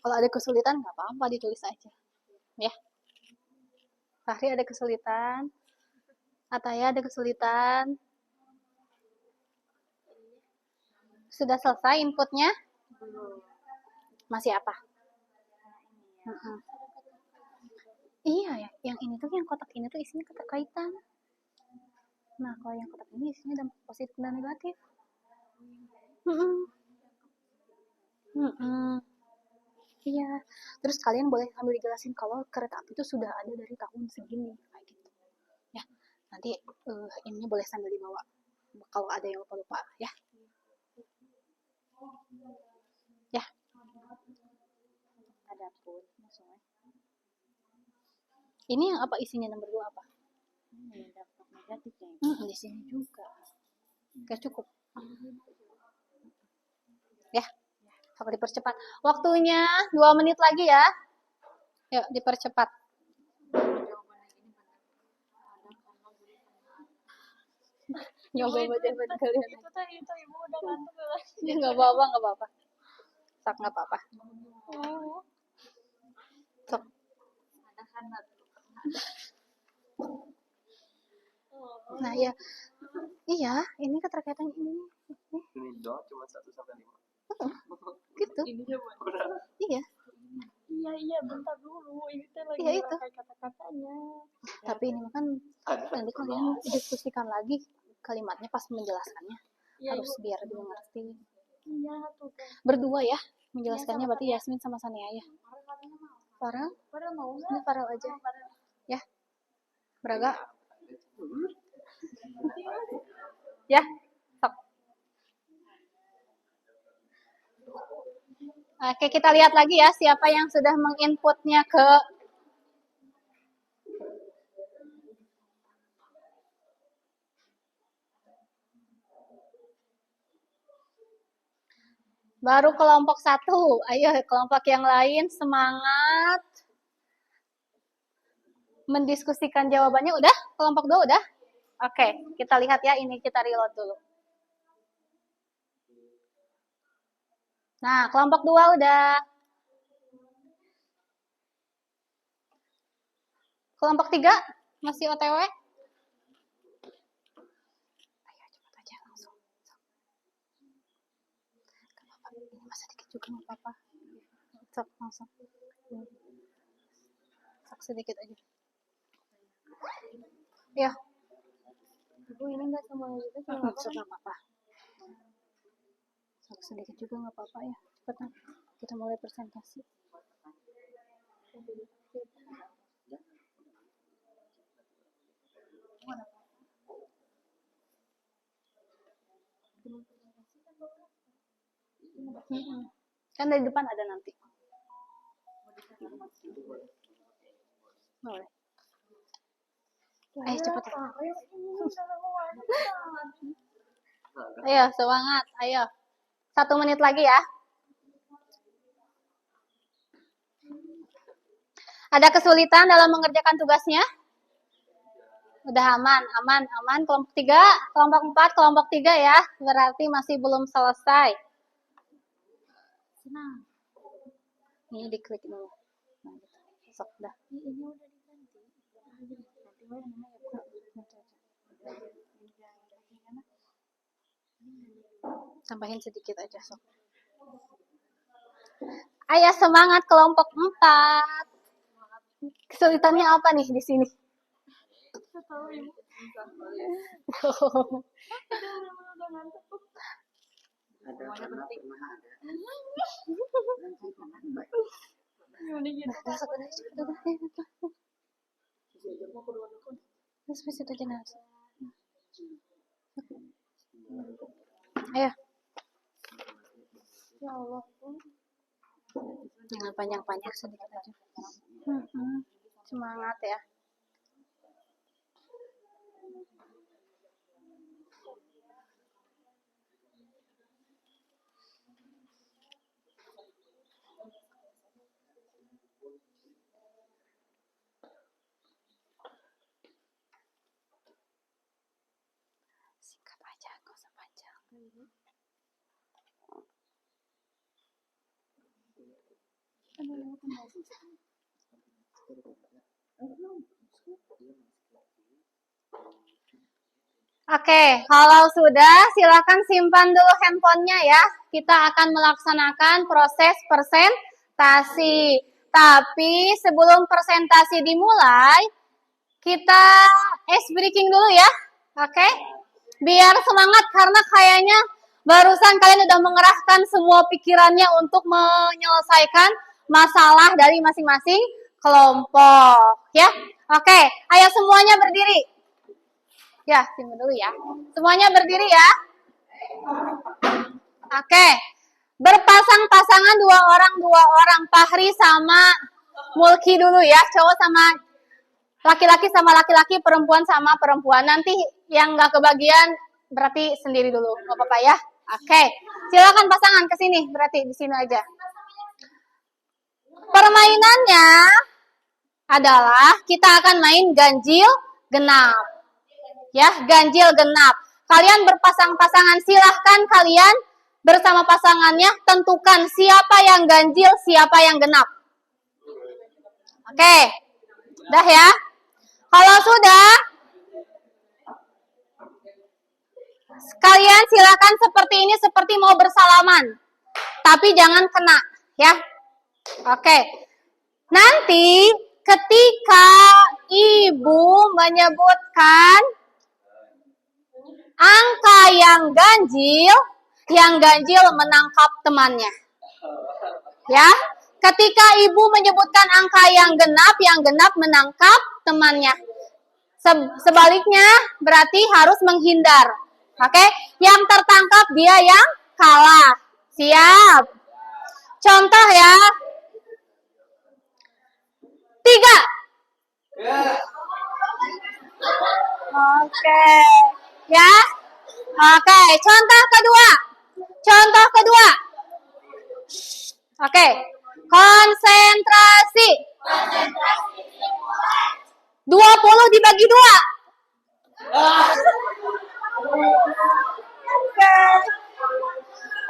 Speaker 1: Kalau ada kesulitan nggak apa-apa, ditulis aja. Ya. Fahri ada kesulitan. Ataya ada kesulitan. Sudah selesai inputnya? Masih apa? Iya ya, yang ini tuh, yang kotak ini tuh isinya keterkaitan. Nah, kalau yang kotak ini isinya dampak positif dan negatif. Iya. Terus kalian boleh ambil dijelasin kalau kereta api itu sudah ada dari tahun segini kayak gitu. Ya. Nanti ini boleh sambil dibawa kalau ada yang lupa-lupa ya. Ya. Ada pun maksudnya. Ini yang apa isinya nomor 2 apa?
Speaker 5: Dampak negatifnya.
Speaker 1: Di sini juga. Oke, cukup. Ya. Sok dipercepat. Waktunya 2 menit lagi ya. Yuk, dipercepat. Nyoba jawaban kalian.
Speaker 3: Itu tadi itu ibu udah ngantuk lah.
Speaker 1: Ya nggak apa-apa. Sok nggak apa-apa. Sok. Nah ya, iya, ini keterkaitan ini.
Speaker 2: Ini doang cuma 1 sampai 5.
Speaker 1: Gitu.
Speaker 3: Ini jawaban.
Speaker 1: Iya.
Speaker 3: Iya, bentar dulu. Ini teh lagi
Speaker 1: Iya, itu.
Speaker 3: pakai kata-katanya.
Speaker 1: Tapi ini kan nanti kalian diskusikan lagi kalimatnya pas menjelaskannya.
Speaker 3: Iya,
Speaker 1: Harus biar dia ngerti.
Speaker 3: Iya, tuh.
Speaker 1: Berdua ya menjelaskannya, berarti Yasmin sama Sania ya. Farel?
Speaker 3: Pada mau
Speaker 1: Ini
Speaker 3: nggak?
Speaker 1: Farel aja. Ya. Braga. Ya. Sok. Oke, kita lihat lagi ya siapa yang sudah menginputnya ke baru kelompok 1. Ayo kelompok yang lain semangat. Mendiskusikan jawabannya udah? Kelompok 2 udah? Oke, kita lihat ya, ini kita reload dulu. Nah, kelompok 2 udah. Kelompok 3 masih OTW? Ayo cepat aja langsung. Gak apa-apa, ini masih dikit juga nggak apa-apa. Sok langsung. Sok sedikit aja. Ya.
Speaker 3: Ibu ini nggak semuanya juga cuma apa?
Speaker 1: Sok nggak apa-apa. Sok sedikit juga nggak apa-apa ya. Cepetan. Kita mulai presentasi. Kan dari depan ada nanti. Boleh. Ayo cepat ya. Ayo semangat, ayo. 1 menit lagi ya. Ada kesulitan dalam mengerjakan tugasnya? Udah aman. Kelompok 3, kelompok 4, kelompok 3 ya. Berarti masih belum selesai. Senang. Ini diklik dulu. Nah, gitu. Sok dah.
Speaker 3: Ini udah diganti.
Speaker 1: Tambahin sedikit aja sok. Ayo semangat kelompok 4. Kesulitannya apa nih di sini?
Speaker 3: Tahu ibu. Udah ngantuk.
Speaker 2: Ada pernah ada.
Speaker 3: Gimana gitu?
Speaker 1: Masuk udah cepet udah. Terus itu aja nanti. Ayo.
Speaker 3: Ya Allah.
Speaker 1: Jangan panjang-panjang sedikit aja. Semangat ya. Singkat aja, nggak usah panjang. Oke, kalau sudah silakan simpan dulu handphonenya ya. Kita akan melaksanakan proses presentasi. Tapi sebelum presentasi dimulai, kita ice breaking dulu ya. Oke? Biar semangat karena kayaknya Barusan kalian udah mengerahkan semua pikirannya untuk menyelesaikan masalah dari masing-masing kelompok, ya. Oke, ayo semuanya berdiri. Ya, tunggu dulu ya. Semuanya berdiri ya. Oke. Berpasang-pasangan dua orang. Fahri sama Mulki dulu ya. Cowok sama laki-laki sama laki-laki, perempuan sama perempuan. Nanti yang nggak kebagian berarti sendiri dulu, nggak apa-apa ya. Oke, silakan pasangan ke sini. Berarti di sini aja. Permainannya adalah kita akan main ganjil genap. Ya, ganjil genap. Kalian berpasang-pasangan, silahkan kalian bersama pasangannya tentukan siapa yang ganjil, siapa yang genap. Oke, udah ya. Kalau sudah, kalian silakan seperti ini, seperti mau bersalaman. Tapi jangan kena, ya. Oke. Nanti ketika ibu menyebutkan angka yang ganjil menangkap temannya. Ya. Ketika ibu menyebutkan angka yang genap menangkap temannya. Sebaliknya berarti harus menghindar. Oke? Yang tertangkap dia yang kalah. Siap. Contoh ya. 3. Oke. Ya. Oke, contoh kedua. Oke. Konsentrasi. 20 dibagi 2.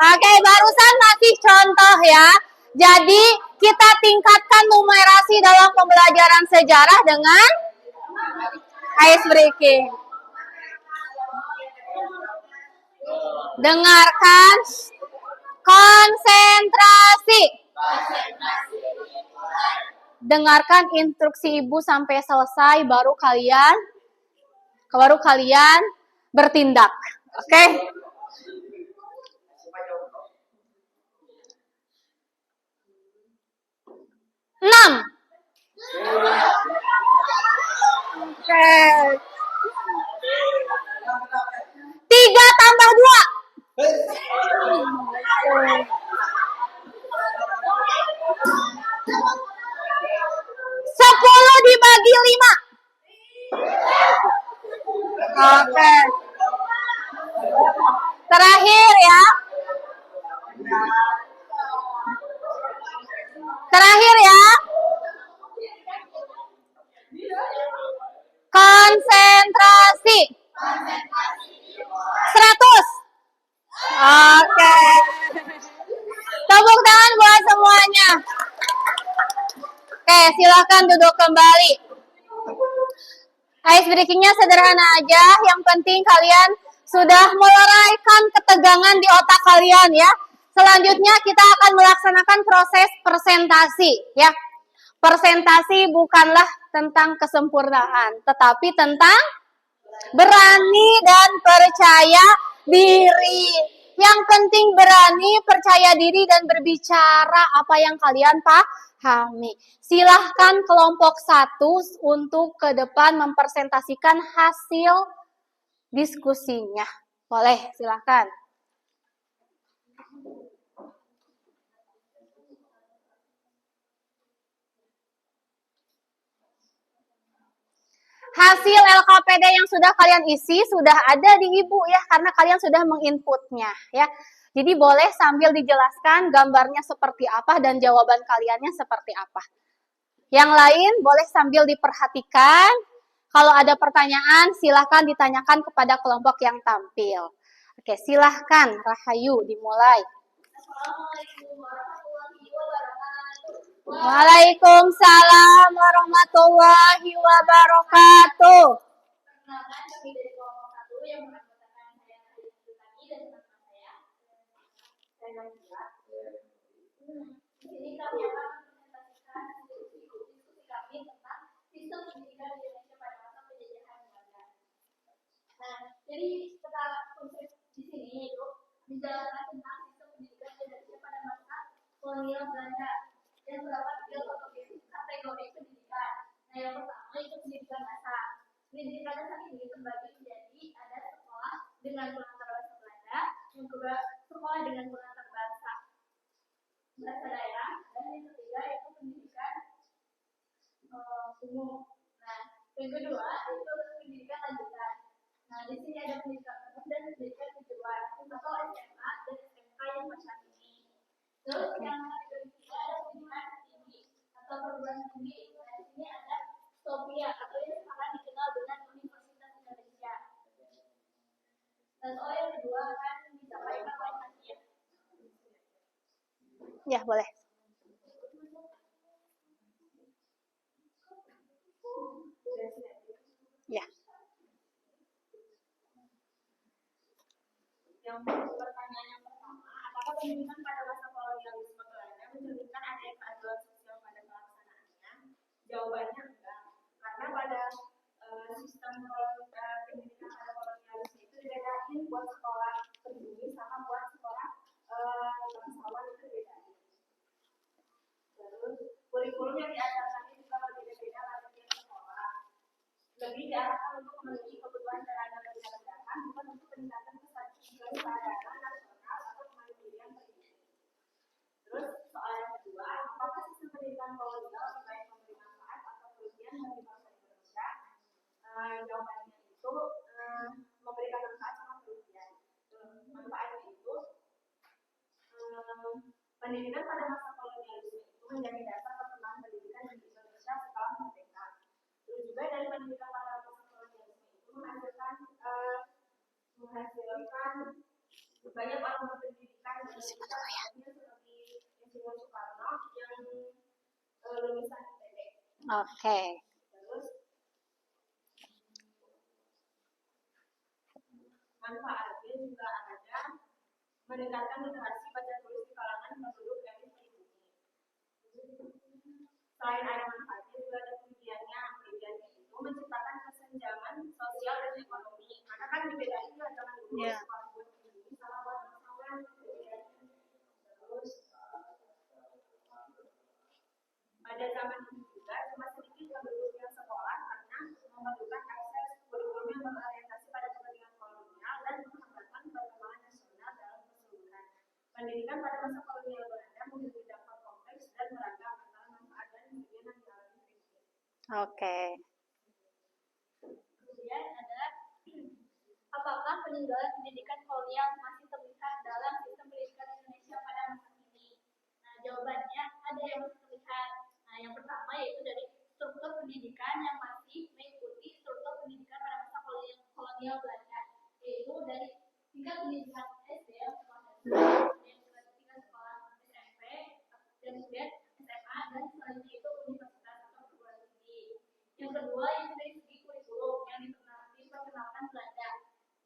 Speaker 1: Oke, barusan masih contoh ya. Jadi kita tingkatkan numerasi dalam pembelajaran sejarah dengan ice breaking. Dengarkan. Konsentrasi. Dengarkan instruksi ibu sampai selesai, baru kalian bertindak. Oke? 6. Oke. 3 tambah 2. 10 dibagi 5. Oke. Terakhir ya. Konsentrasi. 100. Oke. Tepuk tangan buat semuanya. Oke, silakan duduk kembali. Ice breaking-nya sederhana aja. Yang penting kalian sudah meleraikan ketegangan di otak kalian ya. Selanjutnya kita akan melaksanakan proses presentasi ya. Presentasi bukanlah tentang kesempurnaan, tetapi tentang berani dan percaya diri. Yang penting berani, percaya diri, dan berbicara apa yang kalian pahami. Silahkan kelompok 1 untuk ke depan mempresentasikan hasil diskusinya. Boleh, silahkan. Hasil LKPD yang sudah kalian isi sudah ada di ibu ya, karena kalian sudah menginputnya ya. Jadi boleh sambil dijelaskan gambarnya seperti apa dan jawaban kaliannya seperti apa. Yang lain boleh sambil diperhatikan. Kalau ada pertanyaan silahkan ditanyakan kepada kelompok yang tampil. Oke, silahkan Rahayu dimulai. Waalaikumsalam warahmatullahi wabarakatuh.
Speaker 3: Perkenalkan, kami dari kelompok 1 yang menganggotakan saya Nadia Sutami dan teman saya. Saya Nadia. Di sini kami akan mempresentasikan diskusi kami tentang sistem pendidikan di Indonesia pada masa penjajahan Belanda. Nah, jadi kita konsep di sini itu menjelaskan tentang sistem pendidikan Indonesia pada masa kolonial Belanda dan terdapat tiga kategori pendidikan. Nah, yang pertama itu pendidikan dasar. Pendidikan dasar ini terbagi menjadi ada sekolah dengan pengantar bahasa Belanda, yang kedua sekolah dengan pengantar bahasa daerah, dan yang ketiga itu pendidikan umum. Nah, yang kedua itu pendidikan lanjutan. Nah, di sini ada pendidikan umum dan pendidikan kejuruan atau SMA dan SMK yang macam ini. Terus yang ketiga ada pendidikan tinggi atau perguruan tinggi. Nah, di sini ada Sophia atau yang sekarang dikenal dengan Universitas Indonesia. Dan yang kedua akan disampaikan oleh Nadia.
Speaker 1: Ya, boleh. Ya.
Speaker 3: Yang pertanyaan yang pertama, apakah pendidikan pada masa kolonialisme Belanda mencerminkan adanya keadilan sosial pada pelaksanaannya? Jawabannya enggak, karena pada sistem pendidikan pada kolonialisme itu dibedain buat sekolah pribumi sama buat sekolah bangsawan itu dibedain. Terus kurikulum yang diajarkan juga berbeda-beda pada tiap sekolah. Lebih diarahkan untuk memenuhi kebutuhan tenaga kerja rendahan, bukan untuk peningkatan kesadaran nasional atau kemandirian pendidikan. Terus soal yang kedua, apakah sistem pendidikan kolonial lebih baik memberi manfaat atau kerugian bagi bangsa Indonesia? Jawabannya itu memberikan manfaat sama kerugian. Manfaatnya itu pendidikan pada masa kolonialisme itu menjadi dasar perkembangan pendidikan di Indonesia setelah merdeka. Terus juga dari pendidikan pada masa kolonialisme itu menghasilkan banyak orang berpendidikan di Indonesia seperti Insinyur Soekarno yang lulusan ITB.
Speaker 1: Oke.
Speaker 3: Terus manfaatnya juga ada meningkatkan literasi baca tulis di kalangan penduduk elit pribumi. Selain ada manfaatnya juga ada kerugiannya. Kerugiannya itu menciptakan kesenjangan sosial dan ekonomi. Karena kan dibedain kan zaman dulu sekolah buat pribumi sama buat bangsawan. Terus pada zaman ini juga cuma sedikit penduduk yang sekolah karena memerlukan akses kurikulum yang berorientasi pada kepentingan kolonial dan menghambatan perkembangan nasional dalam keseluruhan. Pendidikan pada masa kolonial Belanda memiliki dampak kompleks dan beragam antara manfaat dan kerugian yang dialami pribumi.
Speaker 1: Oke.
Speaker 3: Kemudian ada apakah peninggalan pendidikan kolonial masih terlihat dalam sistem pendidikan Indonesia pada masa kini? Nah, jawabannya ada yang masih terlihat. Nah, yang pertama yaitu dari struktur pendidikan yang masih mengikuti struktur pendidikan pada masa kolonial Belanda, yaitu dari tingkat pendidikan SD yang sekolah dasar, tingkat sekolah SMP, dan kemudian SMA, dan selanjutnya itu universitas atau perguruan tinggi. Yang kedua yang dari segi kurikulum yang diperkenalkan Belanda,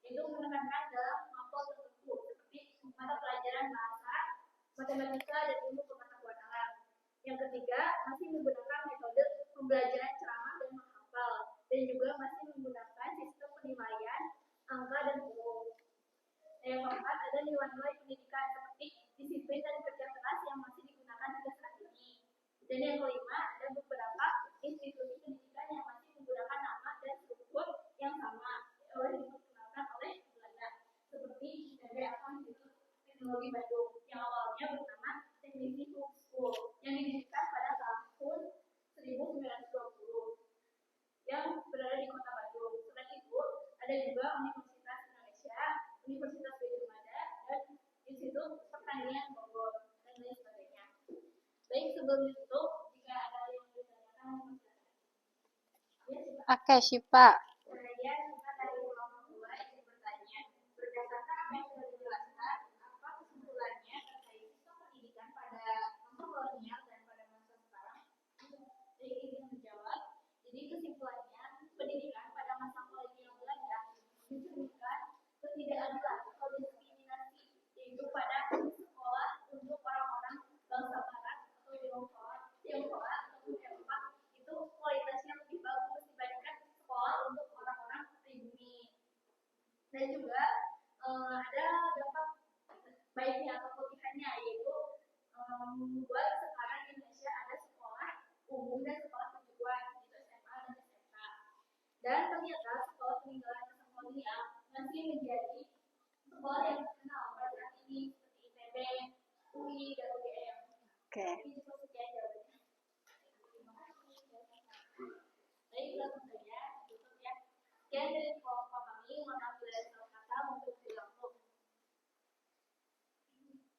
Speaker 3: itu menekankan dalam mapel tertentu seperti mata pelajaran bahasa, matematika, dan ilmu pengetahuan alam. Yang ketiga masih menggunakan metode pembelajaran ceramah dan menghafal, dan juga masih menggunakan sistem penilaian angka dan huruf. Yang keempat ada nilai-nilai pendidikan seperti disiplin dan kerja keras yang masih digunakan hingga saat ini. Dan yang kelima ada beberapa institusi pendidikan yang masih menggunakan nama dan struktur yang sama diperkenalkan oleh Belanda, seperti ITB atau Institut Teknologi Bandung yang awalnya bernama Teknisi School yang didirikan pada tahun 1920 yang berada di Kota Bandung. Selain itu ada juga Universitas Indonesia, Universitas Gadjah dan Institut Pertanian Bogor dan lain sebagainya. Baik, sebelum itu jika ada yang ditanyakan
Speaker 1: Oke, Syifa.
Speaker 3: Saya dari kelompok 2 ingin bertanya, berdasarkan apa yang sudah dijelaskan, apa kesimpulannya terkait sistem pendidikan pada masa kolonial dan pada masa sekarang? Saya ingin menjawab. Jadi kesimpulannya, pendidikan pada masa kolonial Belanda mencerminkan ketidakadilan atau diskriminasi, yaitu pada sekolah untuk orang-orang bangsa Barat atau Tionghoa atau Eropa itu kualitasnya lebih bagus dibandingkan sekolah untuk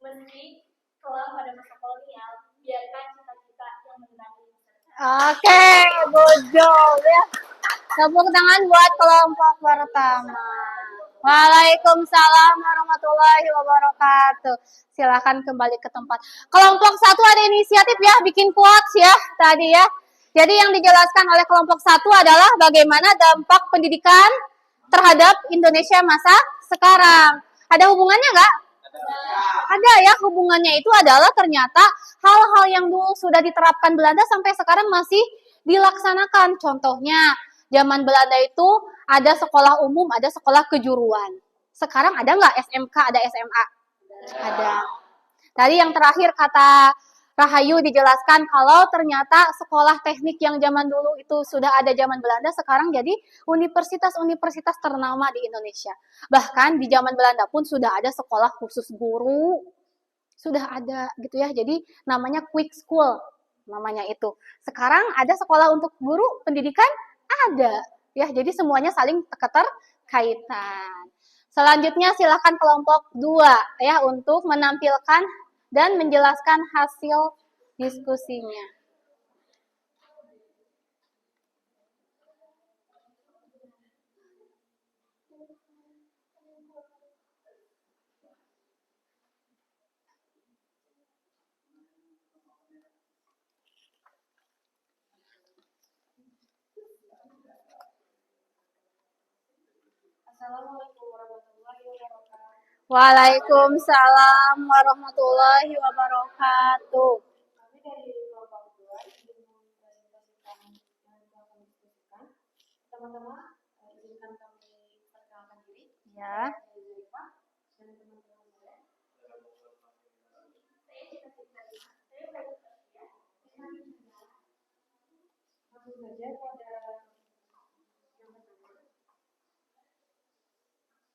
Speaker 3: Meski kelam pada masa kolonial, biarkan cita-cita yang menyenangi.
Speaker 1: Oke, good job ya. Tepuk tangan buat kelompok pertama. Waalaikumsalam warahmatullahi wabarakatuh. Silahkan kembali ke tempat. Kelompok 1 ada inisiatif ya, bikin quotes ya tadi ya. Jadi yang dijelaskan oleh kelompok 1 adalah bagaimana dampak pendidikan terhadap Indonesia masa sekarang. Ada hubungannya nggak? Ada ya, hubungannya itu adalah ternyata hal-hal yang dulu sudah diterapkan Belanda sampai sekarang masih dilaksanakan. Contohnya, zaman Belanda itu ada sekolah umum, ada sekolah kejuruan. Sekarang ada nggak SMK, ada SMA? Ada. Tadi yang terakhir kata Rahayu dijelaskan kalau ternyata sekolah teknik yang zaman dulu itu sudah ada zaman Belanda, sekarang jadi universitas-universitas ternama di Indonesia. Bahkan di zaman Belanda pun sudah ada sekolah khusus guru. Sudah ada gitu ya. Jadi namanya quick school namanya itu. Sekarang ada sekolah untuk guru pendidikan ada ya. Jadi semuanya saling keterkaitan. Selanjutnya silakan kelompok 2 ya untuk menampilkan dan menjelaskan hasil diskusinya.
Speaker 3: Assalamualaikum warahmatullahi wabarakatuh.
Speaker 1: Waalaikumsalam warahmatullahi wabarakatuh.
Speaker 3: Kami dari kelompok 2 ingin mempresentasikan yang telah kami diskusikan. Pertama-tama, izinkan kami perkenalkan diri.
Speaker 1: Ya.
Speaker 3: Saya Zarifa dan teman-teman saya. Saya cita-cita saya belajar ya. Langsung saja pada yang pertama.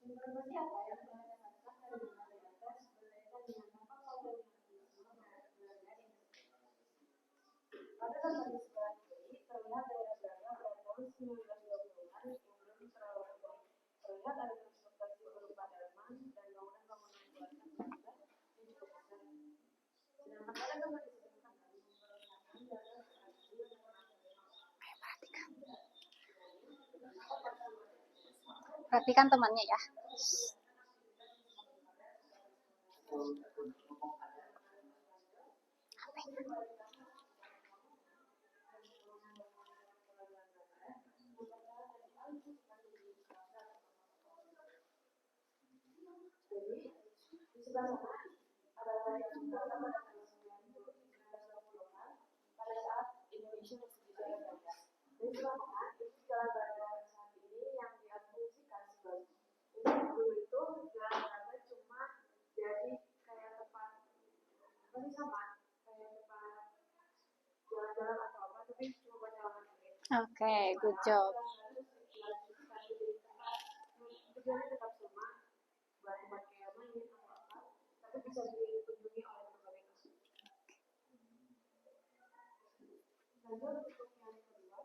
Speaker 3: Informasi apa yang telah didapatkan dari berbagai atas berkaitan dengan dampak kolonialisme terhadap Belanda di Indonesia. Pada lembar di sebelah kiri terlihat daerah Belanda pada tahun 1920-an yang belum terlalu baik. Terlihat ada transportasi berupa delman dan bangunan-bangunan buatan Belanda yang cukup besar. Sedangkan pada lembar di sebelah kanan memperlihatkan daerah strategi yang pernah terlihat.
Speaker 1: Perhatikan temannya ya.
Speaker 3: Jadi, di sebelah sana adalah yang pertama pada tahun 1920-an pada saat Indonesia masih dijajah Belanda. Dan sebelah kanan itu jalan Belanda saat ini yang diasumsikan sebagai. Jadi dulu itu jalan Belanda cuma jadi kayak tempat masih sama kayak tempat jalan-jalan atau apa, tapi cuma buat halaman aja.
Speaker 1: Oke, good job.
Speaker 3: Tujuannya tetap sama, buat tempat kayak main atau apa, tapi bisa dikunjungi oleh berbagai kasus. Lanjut untuk yang kedua.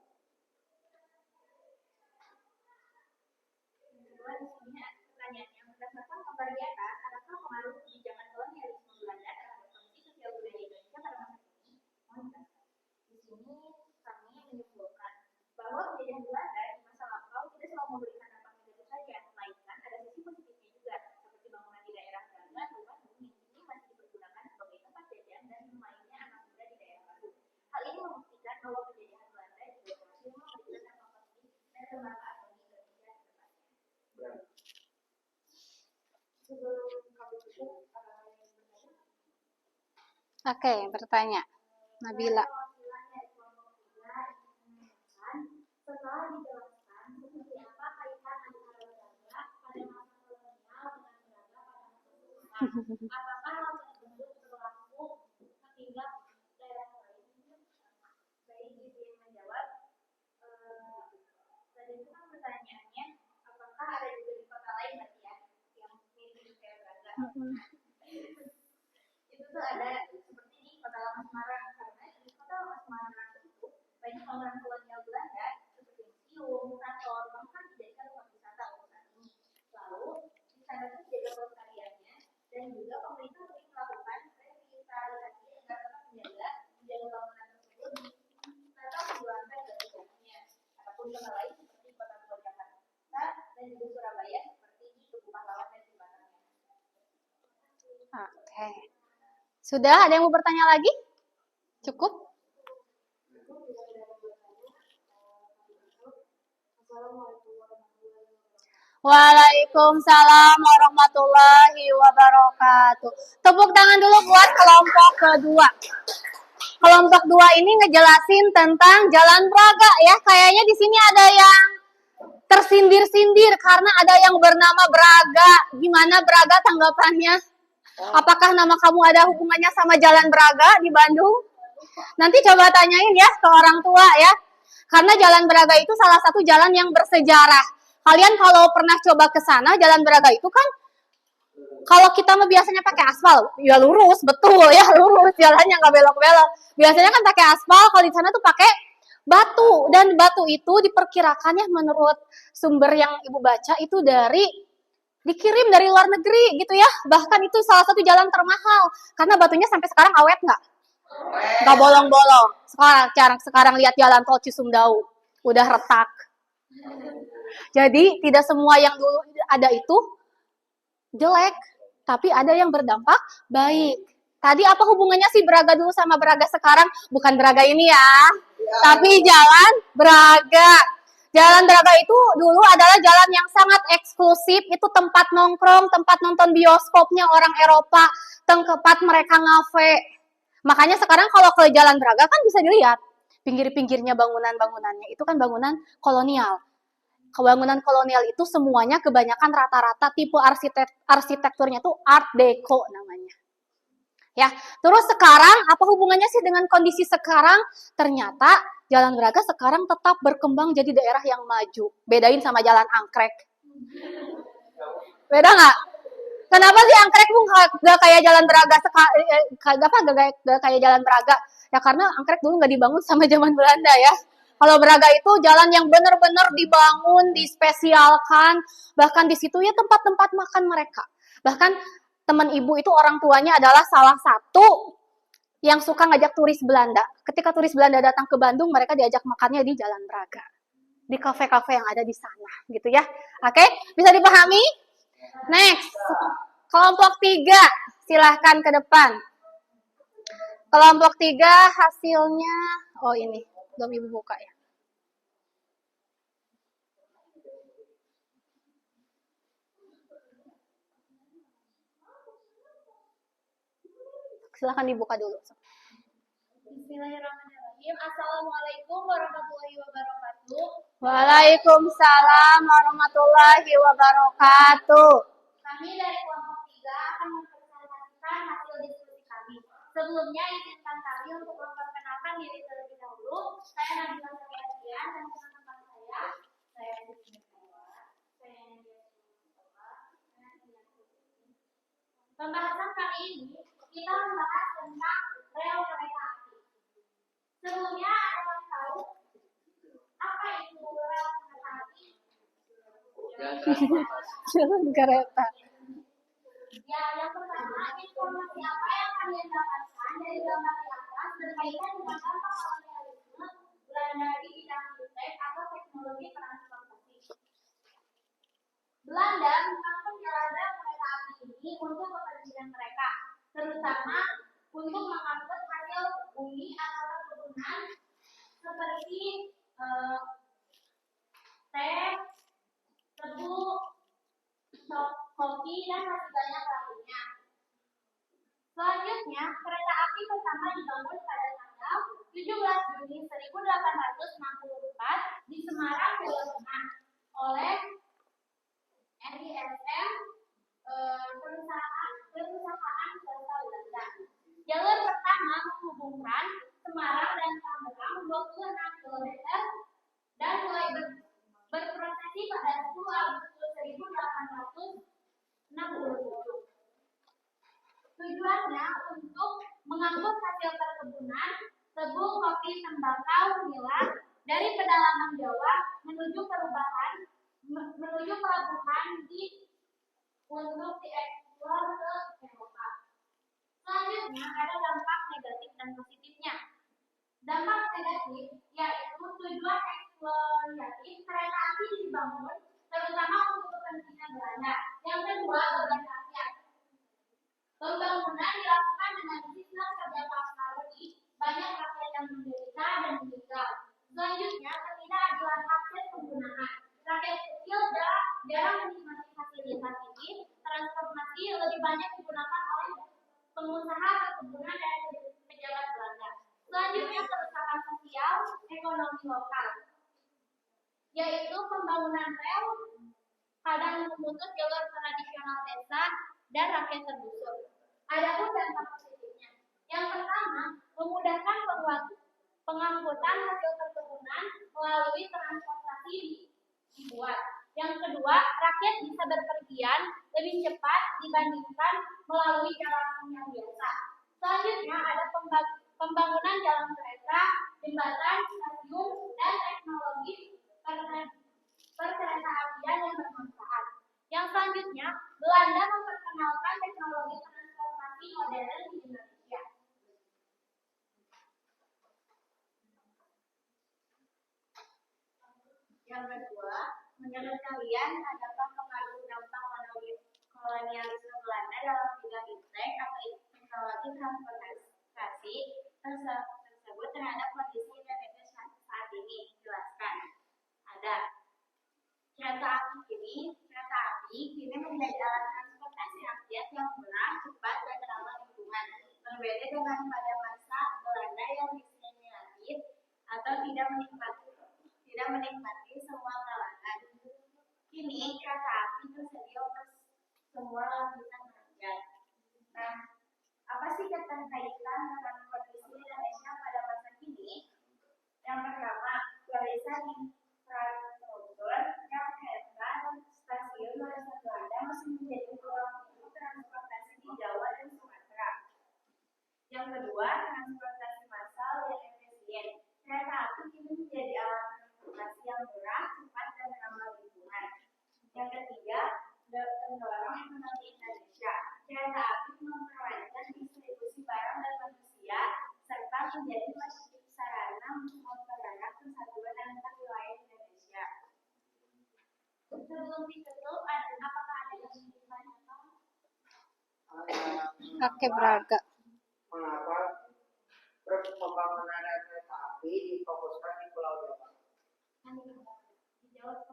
Speaker 6: Yang kedua di sini ada pertanyaannya, berdasarkan gambar di atas, adakah pengaruh kebijakan kolonialisme Belanda terhadap kondisi sosial budaya Indonesia pada masa kini? Di sini kami menyimpulkan bahwa penjajahan Belanda di masa lampau tidak selalu memberikan dampak negatif saja, melainkan ada sisi positifnya juga, seperti bangunan di daerah Braga atau Bandung yang kini masih dipergunakan sebagai tempat jajan dan bermainnya anak muda di daerah baru. Hal ini membuktikan bahwa penjajahan Belanda juga berhasil memberikan dampak positif dan kebermanfaatan bagi Indonesia ke depannya.
Speaker 3: Sebelum kami tutup, ada yang bertanya?
Speaker 1: Oke, bertanya. Nabila.
Speaker 6: Perwakilan dari kelompok 3 ingin menanyakan, setelah dijelaskan seperti apa kaitan antara Braga pada masa kolonial dengan Braga pada masa sekarang. Apakah hal tersebut berlaku hingga daerah lain? Baik, izin menjawab. Tadi itu kan pertanyaannya, apakah ada juga di kota lain berarti ya, yang mirip kayak Braga? Itu tuh ada seperti di Kota Lama Semarang, karena di Kota Lama Semarang itu banyak bangunan kolonial Belanda seperti museum, kantor, bahkan dijadikan tempat wisata untuk saat ini. Lalu di sana tuh dijaga pelestariannya dan juga pemerintah lebih melakukan
Speaker 1: Oke. Sudah, ada yang mau bertanya lagi? Cukup? Waalaikumsalam warahmatullahi wabarakatuh. Tepuk tangan dulu buat kelompok kedua. Kelompok 2 ini ngejelasin tentang Jalan Braga ya. Kayaknya di sini ada yang tersindir-sindir karena ada yang bernama Braga. Gimana Braga tanggapannya? Apakah nama kamu ada hubungannya sama Jalan Braga di Bandung? Nanti coba tanyain ya ke orang tua ya. Karena Jalan Braga itu salah satu jalan yang bersejarah. Kalian kalau pernah coba ke sana, Jalan Braga itu kan kalau kita mah biasanya pakai aspal, ya lurus, betul ya, lurus jalannya nggak belok-belok. Biasanya kan pakai aspal, kalau di sana tuh pakai batu, dan batu itu diperkirakan ya menurut sumber yang ibu baca itu dikirim dari luar negeri gitu ya. Bahkan itu salah satu jalan termahal karena batunya sampai sekarang awet nggak bolong-bolong. Sekarang lihat jalan tol Cisumdawu udah retak. Jadi tidak semua yang dulu ada itu jelek, tapi ada yang berdampak baik. Tadi apa hubungannya sih Braga dulu sama Braga sekarang? Bukan Braga ini ya, tapi Jalan Braga. Jalan Braga itu dulu adalah jalan yang sangat eksklusif, itu tempat nongkrong, tempat nonton bioskopnya orang Eropa, tempat mereka ngafe. Makanya sekarang kalau ke Jalan Braga kan bisa dilihat pinggir-pinggirnya bangunan-bangunannya, itu kan bangunan kolonial. Bangunan kolonial itu semuanya kebanyakan rata-rata tipe arsitekturnya tuh Art Deco namanya. Ya, terus sekarang apa hubungannya sih dengan kondisi sekarang? Ternyata Jalan Braga sekarang tetap berkembang jadi daerah yang maju. Bedain sama Jalan Angkrek. Beda nggak? Kenapa sih Angkrek pun gak kayak Jalan Braga gak kayak Jalan Braga? Ya karena Angkrek dulu nggak dibangun sama zaman Belanda ya. Kalau Braga itu jalan yang benar-benar dibangun, dispesialkan, bahkan di situ ya tempat-tempat makan mereka. Bahkan teman ibu itu orang tuanya adalah salah satu yang suka ngajak turis Belanda. Ketika turis Belanda datang ke Bandung, mereka diajak makannya di Jalan Braga. Di kafe-kafe yang ada di sana, gitu ya. Oke, bisa dipahami? Next, kelompok 3, silahkan ke depan. Kelompok 3 hasilnya, oh ini. Belum ibu buka ya. Silahkan dibuka dulu.
Speaker 6: Bismillahirrahmanirrahim. Assalamualaikum warahmatullahi wabarakatuh.
Speaker 1: Waalaikumsalam warahmatullahi wabarakatuh.
Speaker 6: Kami dari kelompok 3 akan mempresentasikan hasil diskusi kami. Sebelumnya izinkan kami untuk memperkenalkan diri terlebih dahulu. Saya Nabila Sariadian dan teman-teman saya Pembahasan kali ini kita membahas tentang rel kereta api. Sebelumnya ada yang tahu apa itu rel kereta api?
Speaker 1: Jalan kereta.
Speaker 6: Ya, yang pertama, informasi apa yang kalian dapatkan dari gambar di atas berkaitan dengan dampak kolonialisme Belanda di bidang militer atau teknologi transportasi. Belanda membangun jalan rel kereta api ini untuk kepentingan mereka, terutama untuk mengangkut hasil bumi atau perkebunan seperti teh, tebu, kopi, dan masih banyak lainnya. Selanjutnya, kereta api pertama dibangun pada tanggal 17 Juni 1864 di Semarang, Jawa Tengah oleh RISM, perusahaan swasta Belanda. Jalur pertama menghubungkan Semarang dan Tangerang 26 km dan mulai berproses pada 10 Agustus 1867. Tujuannya untuk mengangkut hasil perkebunan, tebu, kopi, tembakau, nila dari pedalaman Jawa menuju pelabuhan untuk diekspor ke Eropa. Selanjutnya ada dampak negatif dan positifnya. Dampak negatif yaitu tujuan eksploitatif kereta api dibangun terutama untuk kepentingan Belanda. Yang kedua, beban rakyat. Selanjutnya, ketidakadilan akses penggunaan. Rakyat kecil jarang menikmati fasilitas ini. Transportasi lebih banyak digunakan oleh pengusaha, pengguna, dan pejabat Belanda. Selanjutnya, kerusakan sosial ekonomi lokal, yaitu pembangunan rel kadang memutus jalur tradisional desa dan rakyat tergusur. Adapun dampak positifnya, yang pertama, memudahkan pengangkutan hasil perkebunan melalui transportasi dibuat. Yang kedua, rakyat bisa berpergian lebih cepat dibandingkan melalui jalan yang biasa. Selanjutnya ada pembangunan jalan kereta, jembatan, stasiun, dan teknologi perkereta apian yang bermanfaat. Yang selanjutnya, Belanda memperkenalkan teknologi transportasi modern di Indonesia. Yang kedua, menurut kalian adakah pengaruh dampak kolonialisme Belanda dalam bidang iptek atau teknologi transportasi tersebut terhadap kondisi Indonesia saat ini? Jelaskan. Ada. Kereta api kini menjadi alat transportasi rakyat yang murah, cepat, dan ramah lingkungan. Berbeda dengan pada masa Belanda yang diskriminatif atau tidak menikmati semua kalangan. Kini kereta api tersedia untuk semua lapisan rakyat. Nah, apa sih keterkaitan dengan kondisi Indonesia pada masa kini? Yang pertama, barisan infrastruktur yang kereta dan stasiun Malaysia Belanda masih menjadi ruang transportasi di Jawa dan Sumatera. Yang kedua, transportasi massal yang efisien. Kereta api kini menjadi alat transportasi yang murah, cepat, dan ramah lingkungan. Yang ketiga, mendorong ekonomi Indonesia. Kereta api memperlancar distribusi barang dan manusia serta menjadi sarana mempererat persatuan antar wilayah Indonesia. Sebelum ditutup, apakah ada yang ingin ditanyakan?
Speaker 1: Oke, Braga.
Speaker 2: Mengapa pembangunan kereta api difokuskan di Pulau Jawa?
Speaker 6: Dijawab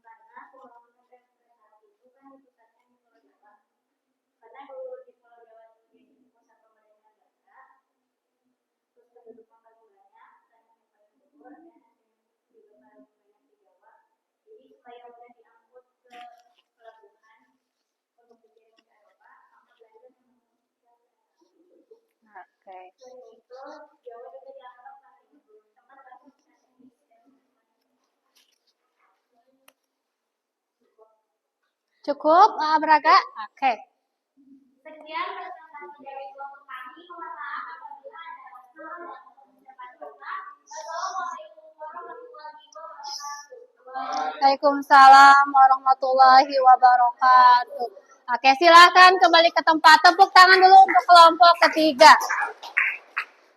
Speaker 6: karena pembangunan kereta api itu kan dipusatkan di Pulau Jawa. Karena dulu di Pulau Jawa itu jadi pusat pemerintahan Belanda, terus penduduknya paling banyak, tanahnya paling subur, dan juga paling banyak di Jawa. Jadi supaya mudah diangkut ke pelabuhan untuk dikirim ke Eropa, maka Belanda menemukan
Speaker 1: Oke.
Speaker 6: selain itu, Jawa juga dianggap sebagai tempat transportasi
Speaker 1: Cukup, Braga? Oke.
Speaker 6: Sekian presentasi dari kelompok kami. Mohon maaf apabila ada kesalahan dalam pengucapan kata. Wassalamualaikum warahmatullahi wabarakatuh.
Speaker 1: Waalaikumsalam warahmatullahi wabarakatuh. Oke, silakan kembali ke tempat. Tepuk tangan dulu untuk kelompok ketiga.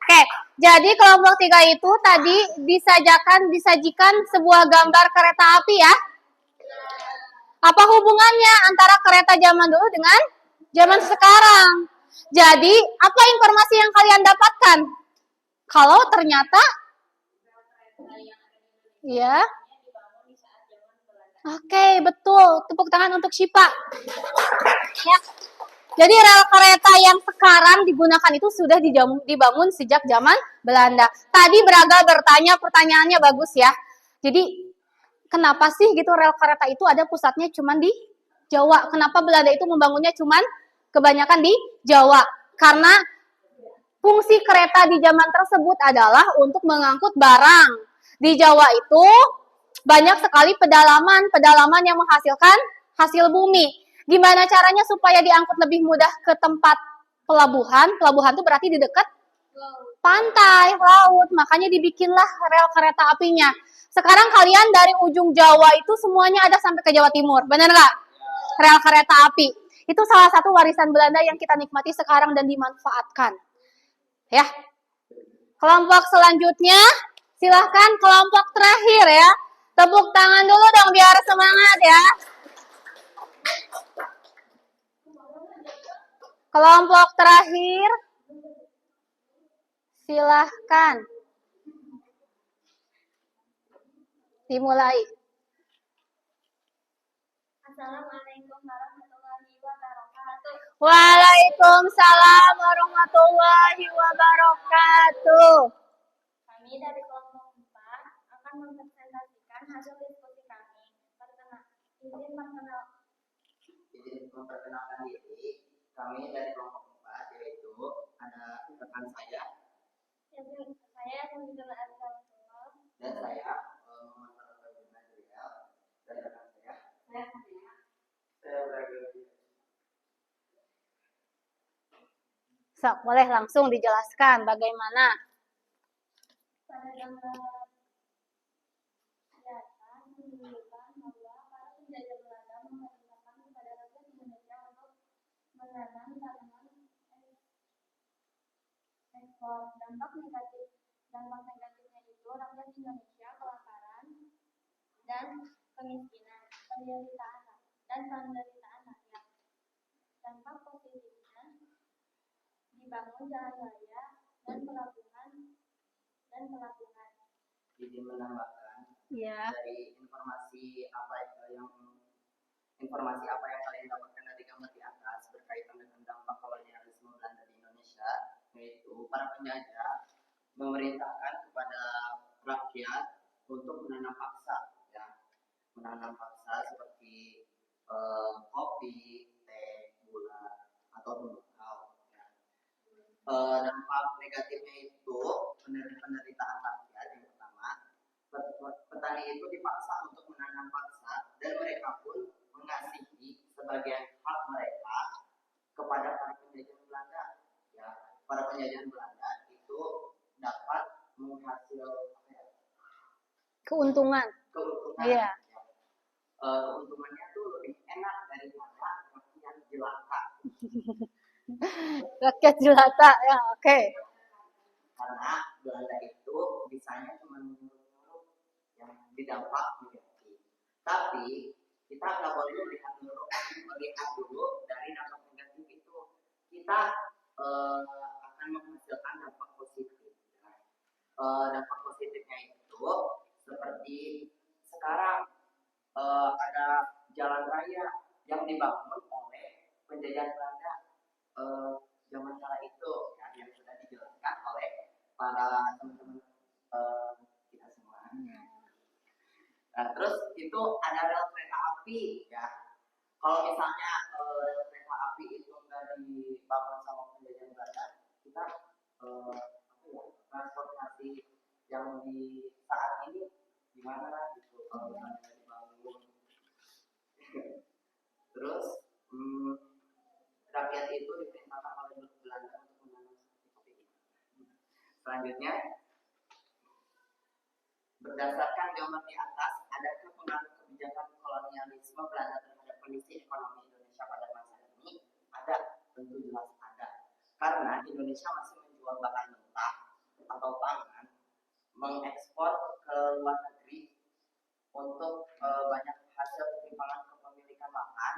Speaker 1: Oke, jadi kelompok 3 itu tadi disajikan sebuah gambar kereta api ya. Apa hubungannya antara kereta zaman dulu dengan zaman sekarang? Jadi, apa informasi yang kalian dapatkan? Kalau ternyata ya. Oke, betul. Tepuk tangan untuk Syifa. Ya. Jadi rel kereta yang sekarang digunakan itu sudah dibangun sejak zaman Belanda. Tadi Braga bertanya, pertanyaannya bagus ya. Jadi kenapa sih gitu rel kereta itu ada pusatnya cuman di Jawa? Kenapa Belanda itu membangunnya cuman kebanyakan di Jawa? Karena fungsi kereta di zaman tersebut adalah untuk mengangkut barang. Di Jawa itu banyak sekali pedalaman yang menghasilkan hasil bumi. Gimana caranya supaya diangkut lebih mudah ke tempat pelabuhan? Pelabuhan itu berarti di dekat pantai, laut. Makanya dibikinlah rel kereta apinya. Sekarang kalian dari ujung Jawa itu semuanya ada sampai ke Jawa Timur. Benar nggak? Rel kereta api. Itu salah satu warisan Belanda yang kita nikmati sekarang dan dimanfaatkan. Ya. Kelompok selanjutnya, silahkan kelompok terakhir ya. Tepuk tangan dulu dong biar semangat ya. Kelompok terakhir, silahkan dimulai.
Speaker 3: Assalamualaikum warahmatullahi wabarakatuh.
Speaker 1: Waalaikumsalam warahmatullahi wabarakatuh.
Speaker 3: Kami dari kelompok 4 akan mempresentasikan hasil diskusi kami.
Speaker 2: Izin memperkenalkan diri, kami dari kelompok 4 yaitu ada rekan saya
Speaker 3: Saya Mundur Azalullah.
Speaker 2: dan saya Muhammad Farhan Najriel dan rekan saya Ibrahim.
Speaker 1: Sok, boleh langsung dijelaskan bagaimana?
Speaker 3: Pada gambar di atas menunjukkan bahwa para penjajah Belanda memerintahkan kepada rakyat Indonesia untuk menanam tanaman ekspor. Dampak negatifnya itu rakyat Indonesia kelaparan dan kemiskinan, penderitaan rakyat. Dampak positifnya dibangun jalan raya dan pelabuhan.
Speaker 2: Izin menambahkan
Speaker 1: Ya.
Speaker 2: dari informasi apa yang kalian dapatkan dari gambar di atas berkaitan dengan dampak kolonialisme Belanda di Indonesia, yaitu para penjajah memerintahkan kepada rakyat untuk menanam paksa, seperti kopi, teh, gula atau tembakau. Dampak negatifnya itu penderitaan rakyat. Yang pertama, petani itu dipaksa untuk menanam paksa dan mereka pun mengasihi sebagian hak mereka kepada para penjajah Belanda. Ya, para penjajah Belanda itu dapat menghasilkan
Speaker 1: Keuntungan. Iya.
Speaker 2: Keuntungannya tuh lebih enak daripada rakyat jelata.
Speaker 1: Rakyat jelata, ya oke.
Speaker 2: Karena Belanda itu bisanya cuma menyuruh yang didampak negatif. Tapi kita nggak boleh melihat dulu dari dampak negatif itu. Kita akan menghasilkan dampak positif. Dampak positifnya itu seperti sekarang ada jalan raya yang dibangun oleh penjajah Belanda zaman kala itu, ya, yang sudah dijelaskan oleh para teman-teman kita semua. Nah, terus itu ada rel kereta api, ya. Kalau misalnya rel kereta api itu nggak dibangun sama penjajah Belanda, kita transportasi yang di saat ini gimana gitu kalau misalnya dibangun. Terus rakyat itu diperintahkan oleh Belanda untuk menanam kopi. Selanjutnya, berdasarkan gambar di atas, adakah pengaruh kebijakan kolonialisme Belanda terhadap kondisi ekonomi Indonesia pada masa ini? Ada, tentu jelas ada. Karena Indonesia masih menjual bahan mentah atau pangan, mengekspor ke luar negeri untuk banyak hasil ketimpangan kepemilikan lahan,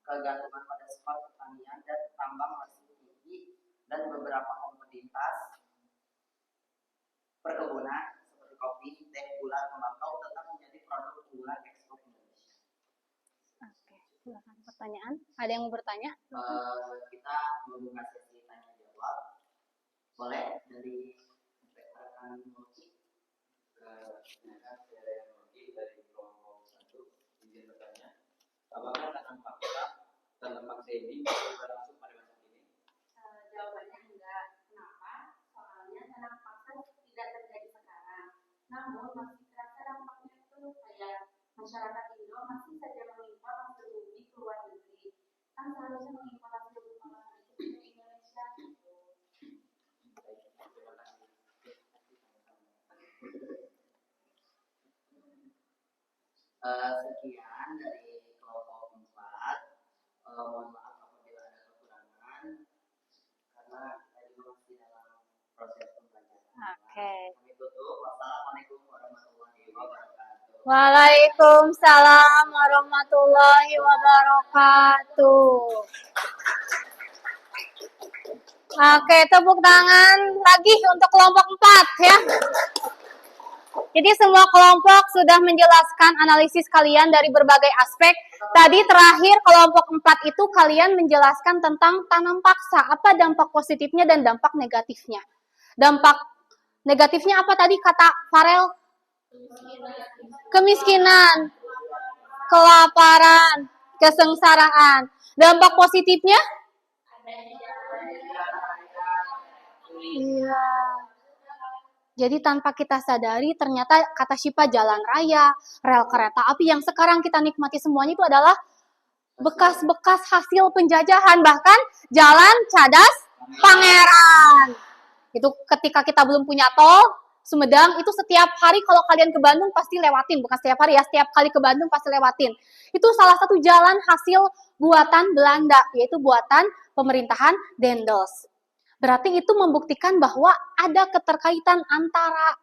Speaker 2: kegantungan pada sektor pertanian dan tambang masih tinggi, dan beberapa komoditas perkebunan seperti kopi, teh, gula, tembakau tetap menjadi produk unggulan ekspor Indonesia.
Speaker 1: Oke, silakan pertanyaan. Ada yang mau bertanya?
Speaker 2: Kita membuka sesi tanya jawab. Boleh dari rekan Mochi.
Speaker 7: Dari kelompok 1 izin bertanya, apakah tanam paksa ini berlangsung pada masa kini?
Speaker 3: Jawabannya enggak. Kenapa? Soalnya tanam paksa tidak terjadi sekarang. Namun masih terasa dampaknya itu kayak masyarakat Indo masih saja mengimpor hasil bumi ke luar negeri. Kan seharusnya mengimpor hasil bumi itu ke Indonesia.
Speaker 2: Sekian dari kelompok 4. Mohon maaf apabila ada kekurangan karena kita juga masih dalam proses pembelajaran.
Speaker 1: Oke.
Speaker 2: Kami tutup. Wassalamualaikum warahmatullahi wabarakatuh.
Speaker 1: Waalaikumsalam warahmatullahi wabarakatuh. Oke, tepuk tangan lagi untuk kelompok 4 ya. Jadi semua kelompok sudah menjelaskan analisis kalian dari berbagai aspek. Tadi terakhir kelompok 4 itu kalian menjelaskan tentang tanam paksa. Apa dampak positifnya dan dampak negatifnya. Dampak negatifnya apa tadi kata Farel? Kemiskinan, kelaparan, kesengsaraan. Dampak positifnya? Iya. Jadi tanpa kita sadari ternyata kata Syifa jalan raya, rel kereta api yang sekarang kita nikmati semuanya itu adalah bekas-bekas hasil penjajahan. Bahkan jalan Cadas Pangeran. Itu ketika kita belum punya tol, Sumedang itu setiap hari kalau kalian ke Bandung pasti lewatin. Bukan setiap hari ya, setiap kali ke Bandung pasti lewatin. Itu salah satu jalan hasil buatan Belanda, yaitu buatan pemerintahan Dendels. Berarti itu membuktikan bahwa ada keterkaitan antara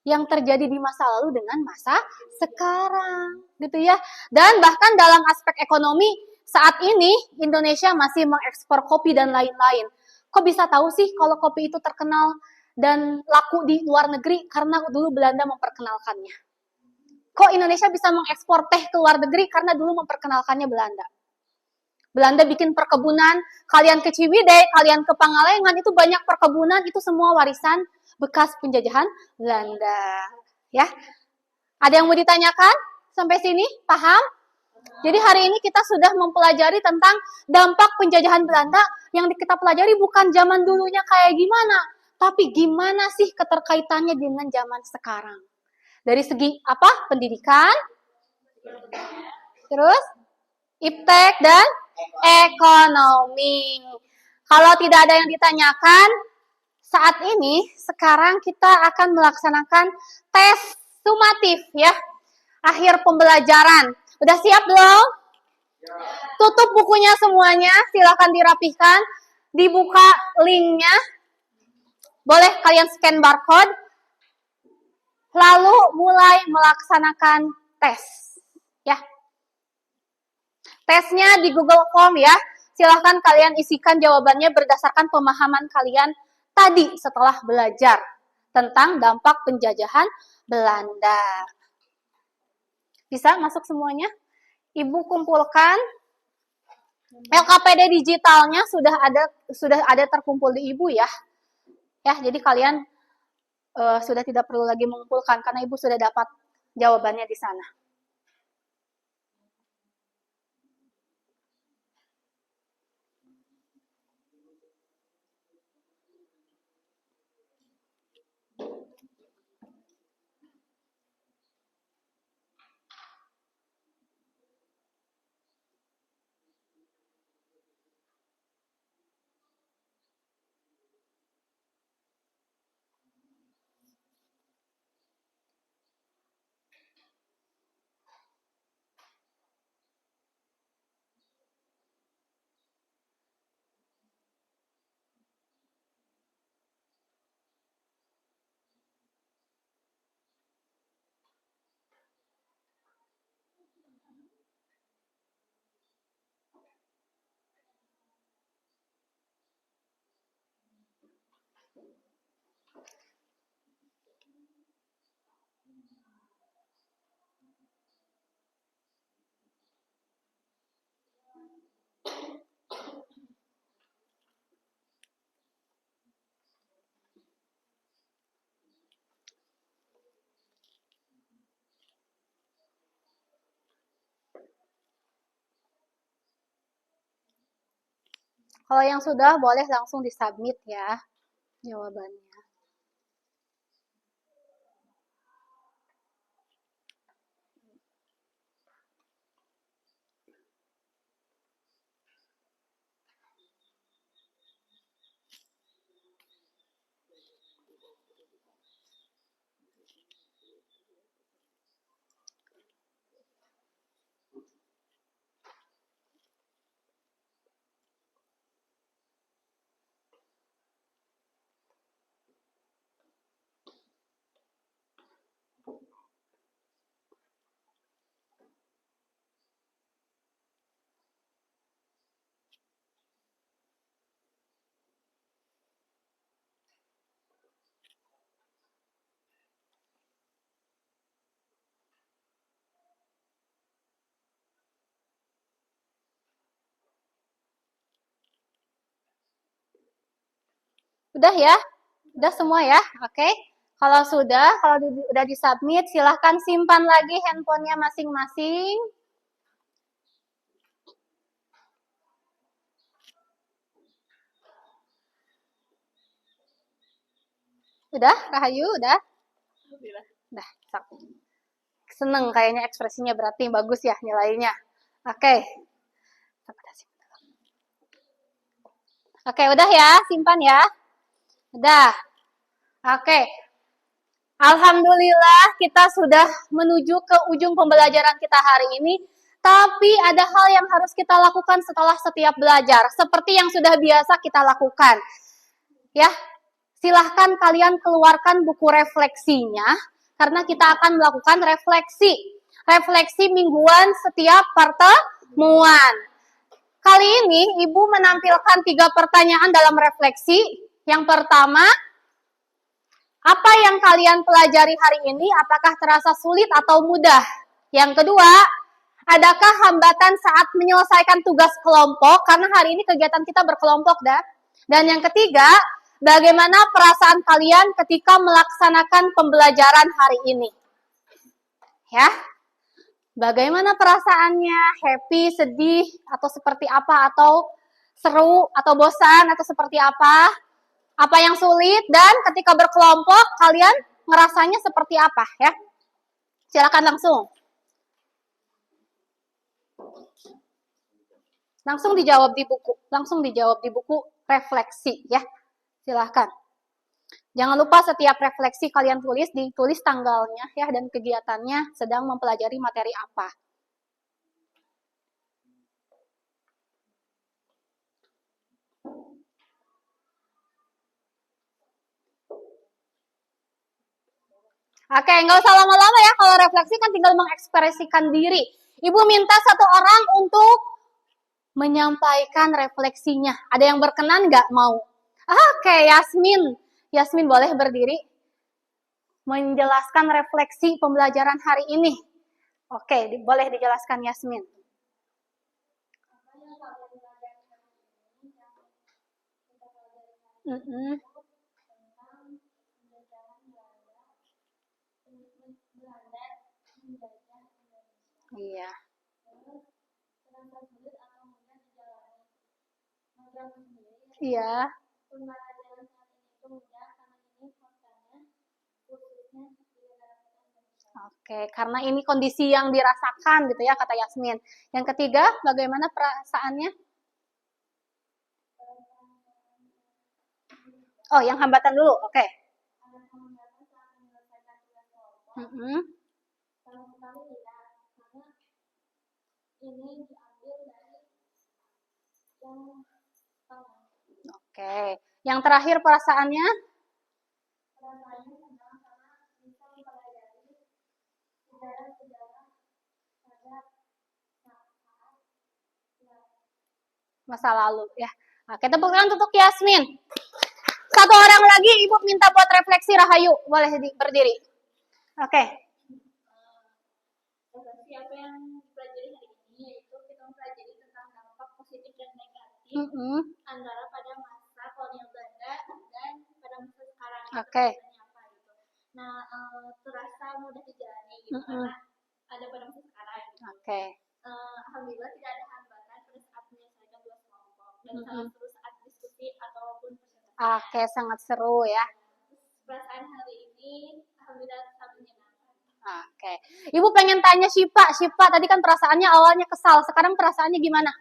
Speaker 1: yang terjadi di masa lalu dengan masa sekarang, gitu ya. Dan bahkan dalam aspek ekonomi, saat ini Indonesia masih mengekspor kopi dan lain-lain. Kok bisa tahu sih kalau kopi itu terkenal dan laku di luar negeri? Karena dulu Belanda memperkenalkannya. Kok Indonesia bisa mengekspor teh ke luar negeri? Karena dulu memperkenalkannya Belanda. Belanda bikin perkebunan, kalian ke Ciwidey, kalian ke Pangalengan, itu banyak perkebunan, itu semua warisan bekas penjajahan Belanda. Ya, ada yang mau ditanyakan? Sampai sini, paham? Jadi hari ini kita sudah mempelajari tentang dampak penjajahan Belanda, yang kita pelajari bukan zaman dulunya kayak gimana, tapi gimana sih keterkaitannya dengan zaman sekarang. Dari segi apa? Pendidikan, terus iptek dan ekonomi. Kalau tidak ada yang ditanyakan, saat ini sekarang kita akan melaksanakan tes sumatif ya. Akhir pembelajaran. Udah siap belum? Tutup bukunya semuanya, silakan dirapihkan. Dibuka linknya. Boleh kalian scan barcode. Lalu mulai melaksanakan tes. Ya. Tesnya di Google Form ya. Silahkan kalian isikan jawabannya berdasarkan pemahaman kalian tadi setelah belajar tentang dampak penjajahan Belanda. Bisa masuk semuanya? Ibu kumpulkan LKPD digitalnya sudah ada terkumpul di Ibu ya. Ya, jadi kalian sudah tidak perlu lagi mengumpulkan karena Ibu sudah dapat jawabannya di sana. Kalau yang sudah boleh langsung disubmit ya jawabannya. Udah ya? Udah semua ya? Oke. Kalau sudah, kalau udah disubmit, silahkan simpan lagi handphonenya masing-masing. Udah, Rahayu? Udah? Udah, seneng kayaknya ekspresinya, berarti bagus ya nilainya. Oke. Oke, udah ya, simpan ya. Udah. Oke. Alhamdulillah kita sudah menuju ke ujung pembelajaran kita hari ini. Tapi ada hal yang harus kita lakukan setelah setiap belajar. Seperti yang sudah biasa kita lakukan. Ya, silahkan kalian keluarkan buku refleksinya. Karena kita akan melakukan refleksi. Refleksi mingguan setiap pertemuan. Kali ini Ibu menampilkan 3 pertanyaan dalam refleksi. Yang pertama, apa yang kalian pelajari hari ini? Apakah terasa sulit atau mudah? Yang kedua, adakah hambatan saat menyelesaikan tugas kelompok? Karena hari ini kegiatan kita berkelompok, dah. Dan yang ketiga, bagaimana perasaan kalian ketika melaksanakan pembelajaran hari ini? Ya, bagaimana perasaannya? Happy, sedih, atau seperti apa? Atau seru, atau bosan, atau seperti apa? Apa yang sulit, dan ketika berkelompok kalian ngerasanya seperti apa ya? Silakan langsung dijawab di buku refleksi ya. Silakan. Jangan lupa setiap refleksi kalian ditulis tanggalnya ya dan kegiatannya sedang mempelajari materi apa. Oke, nggak usah lama-lama ya. Kalau refleksi kan tinggal mengekspresikan diri. Ibu minta 1 orang untuk menyampaikan refleksinya. Ada yang berkenan nggak mau? Oke, Yasmin. Yasmin boleh berdiri. Menjelaskan refleksi pembelajaran hari ini. Oke, boleh dijelaskan Yasmin. Iya. Iya. Oke, karena ini kondisi yang dirasakan gitu ya, kata Yasmin. Yang ketiga, bagaimana perasaannya? Oh, yang hambatan dulu, oke. Oke, yang terakhir perasaannya? Masa lalu ya. Oke, tepuk tangan untuk Yasmin. 1 orang lagi Ibu minta buat refleksi Rahayu. Boleh berdiri. Oke.
Speaker 3: Refleksi apa yang dipelajari hari ini yaitu kita mempelajari tentang dampak positif dan negatif antara pada masa kolonial Belanda dan pada masa sekarang.
Speaker 1: Oke.
Speaker 3: Nah, terasa mudah dijalani gitu karena ada pada masa sekarang. Gitu.
Speaker 1: Oke.
Speaker 3: Alhamdulillah tidak ada hambatan pada saat menyelesaikan tugas kelompok dan sangat seru saat diskusi ataupun presentasi.
Speaker 1: Oke, sangat seru ya.
Speaker 3: Perasaan hari ini alhamdulillah sangat menyenangkan.
Speaker 1: Oke. Ibu pengen tanya Syifa tadi kan perasaannya awalnya kesal, sekarang perasaannya gimana?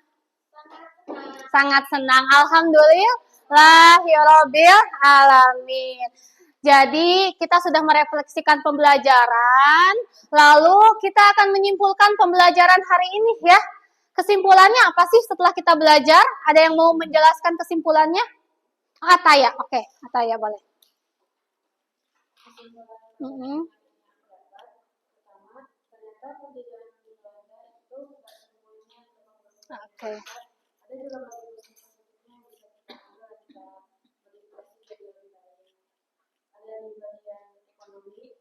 Speaker 1: Sangat senang. Alhamdulillah ya Rabbil alamin. Jadi kita sudah merefleksikan pembelajaran, lalu kita akan menyimpulkan pembelajaran hari ini ya. Kesimpulannya apa sih setelah kita belajar? Ada yang mau menjelaskan kesimpulannya? Ataya, oke. Ataya boleh. Oke.
Speaker 3: Di bagian ekonomi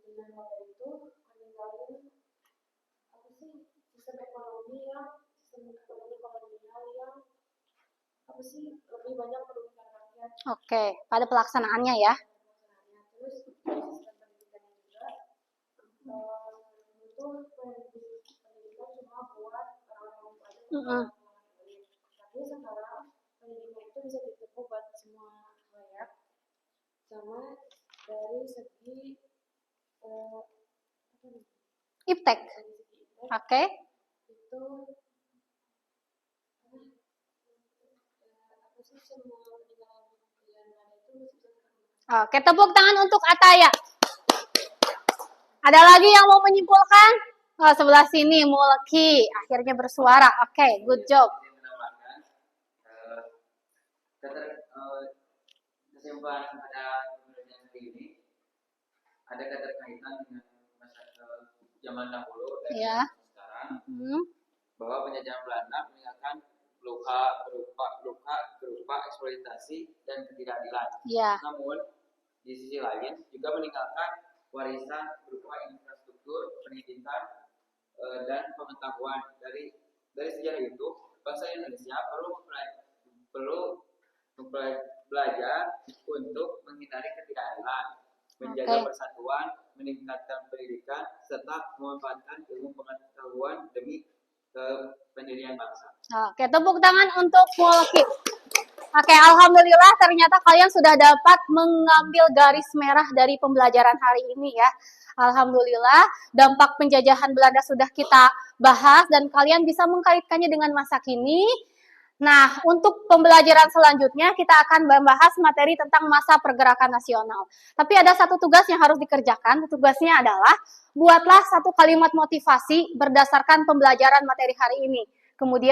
Speaker 3: dengan modal itu meninggalkan apa sih sistem ekonomi yang apa sih lebih banyak merugikan
Speaker 1: Oke, pada pelaksanaannya ya.
Speaker 3: Terus sistem pendidikannya juga itu pendidikan cuma buat orang-orang tua aja, tapi sekarang pendidikan itu bisa ditempuh buat semua layak, sama dari segi
Speaker 1: Iptek. Oke.
Speaker 3: itu apa sih semua pendidikan yang ada itu bisa
Speaker 1: Oke, tepuk tangan untuk Ataya. Ada lagi yang mau menyimpulkan? Oh, sebelah sini Mulki akhirnya bersuara. Oke, good job.
Speaker 7: Menambahkan kesimpulan pada pembelajaran hari ini ada keterkaitan dengan masa zaman dahulu dan
Speaker 1: Ya.
Speaker 7: sekarang, bahwa penjajahan Belanda meninggalkan luka berupa eksploitasi dan ketidakadilan.
Speaker 1: Ya.
Speaker 7: Namun di sisi lain juga meninggalkan warisan berupa infrastruktur pendidikan dan pengetahuan. Dari sejarah itu, bangsa Indonesia perlu belajar untuk menghindari ketidakadilan, menjaga persatuan, meningkatkan pendidikan, serta memanfaatkan ilmu pengetahuan demi pendirian bangsa.
Speaker 1: Oke, tepuk tangan untuk Mulki. Oke, alhamdulillah ternyata kalian sudah dapat mengambil garis merah dari pembelajaran hari ini ya. Alhamdulillah, dampak penjajahan Belanda sudah kita bahas dan kalian bisa mengkaitkannya dengan masa kini. Nah, untuk pembelajaran selanjutnya kita akan membahas materi tentang masa pergerakan nasional. Tapi ada satu tugas yang harus dikerjakan. Tugasnya adalah buatlah satu kalimat motivasi berdasarkan pembelajaran materi hari ini. Kemudian